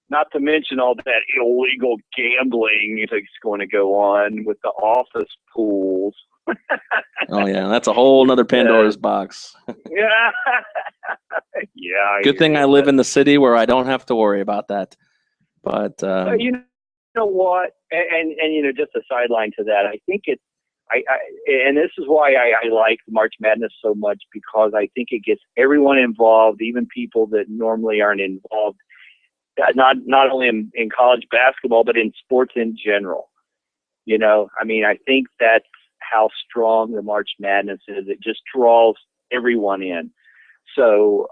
Not to mention all that illegal gambling that's going to go on with the office pools. Oh yeah, that's a whole nother Pandora's box. Yeah. Yeah. Good thing I live in the city where I don't have to worry about that. But you know what? And just a sideline to that, I think and this is why I like March Madness so much, because I think it gets everyone involved, even people that normally aren't involved. Not only in college basketball, but in sports in general. I think that's how strong the March Madness is. It just draws everyone in. So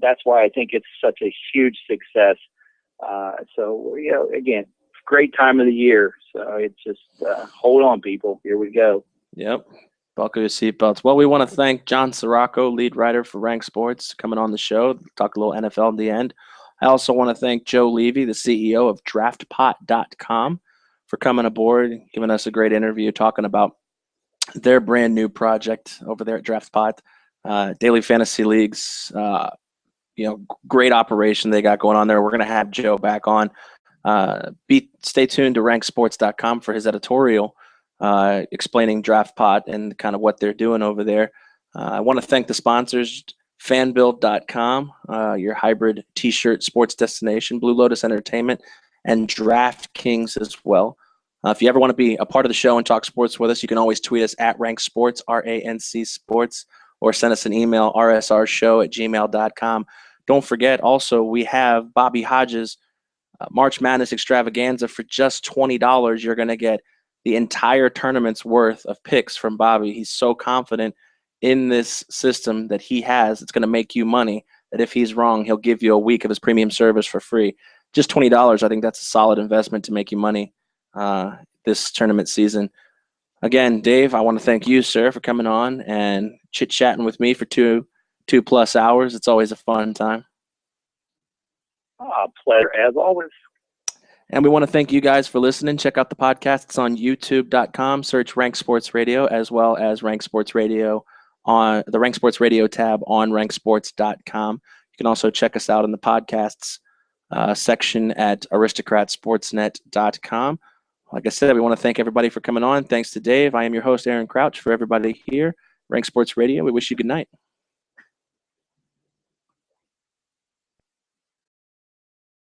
that's why I think it's such a huge success. So, again, great time of the year. So it's just hold on, people. Here we go. Yep. Buckle your seatbelts. Well, we want to thank John Sirocco, lead writer for Rank Sports, coming on the show. Talk a little NFL in the end. I also want to thank Joe Levy, the CEO of DraftPot.com, for coming aboard, giving us a great interview, talking about their brand new project over there at DraftPot, daily fantasy leagues. Great operation they got going on there. We're going to have Joe back on. Stay tuned to RankSports.com for his editorial explaining DraftPot and kind of what they're doing over there. I want to thank the sponsors. Fanbuild.com, your hybrid t-shirt sports destination, Blue Lotus Entertainment, and DraftKings as well. If you ever want to be a part of the show and talk sports with us, you can always tweet us at Rank Sports, RANC Sports, or send us an email, rsrshow@gmail.com. Don't forget, also, we have Bobby Hodges' March Madness Extravaganza. For just $20, you're going to get the entire tournament's worth of picks from Bobby. He's so confident in this system that he has. It's going to make you money, that if he's wrong, he'll give you a week of his premium service for free. Just $20, I think that's a solid investment to make you money this tournament season. Again, Dave, I want to thank you, sir, for coming on and chit-chatting with me for two plus hours. It's always a fun time. Pleasure, as always. And we want to thank you guys for listening. Check out the podcasts on youtube.com. Search Rank Sports Radio, as well as Rank Sports Radio on the Rank Sports Radio tab on ranksports.com. You can also check us out in the podcasts section at aristocratsportsnet.com. Like I said, we want to thank everybody for coming on. Thanks to Dave. I am your host, Aaron Crouch. For everybody here, Rank Sports Radio, we wish you good night.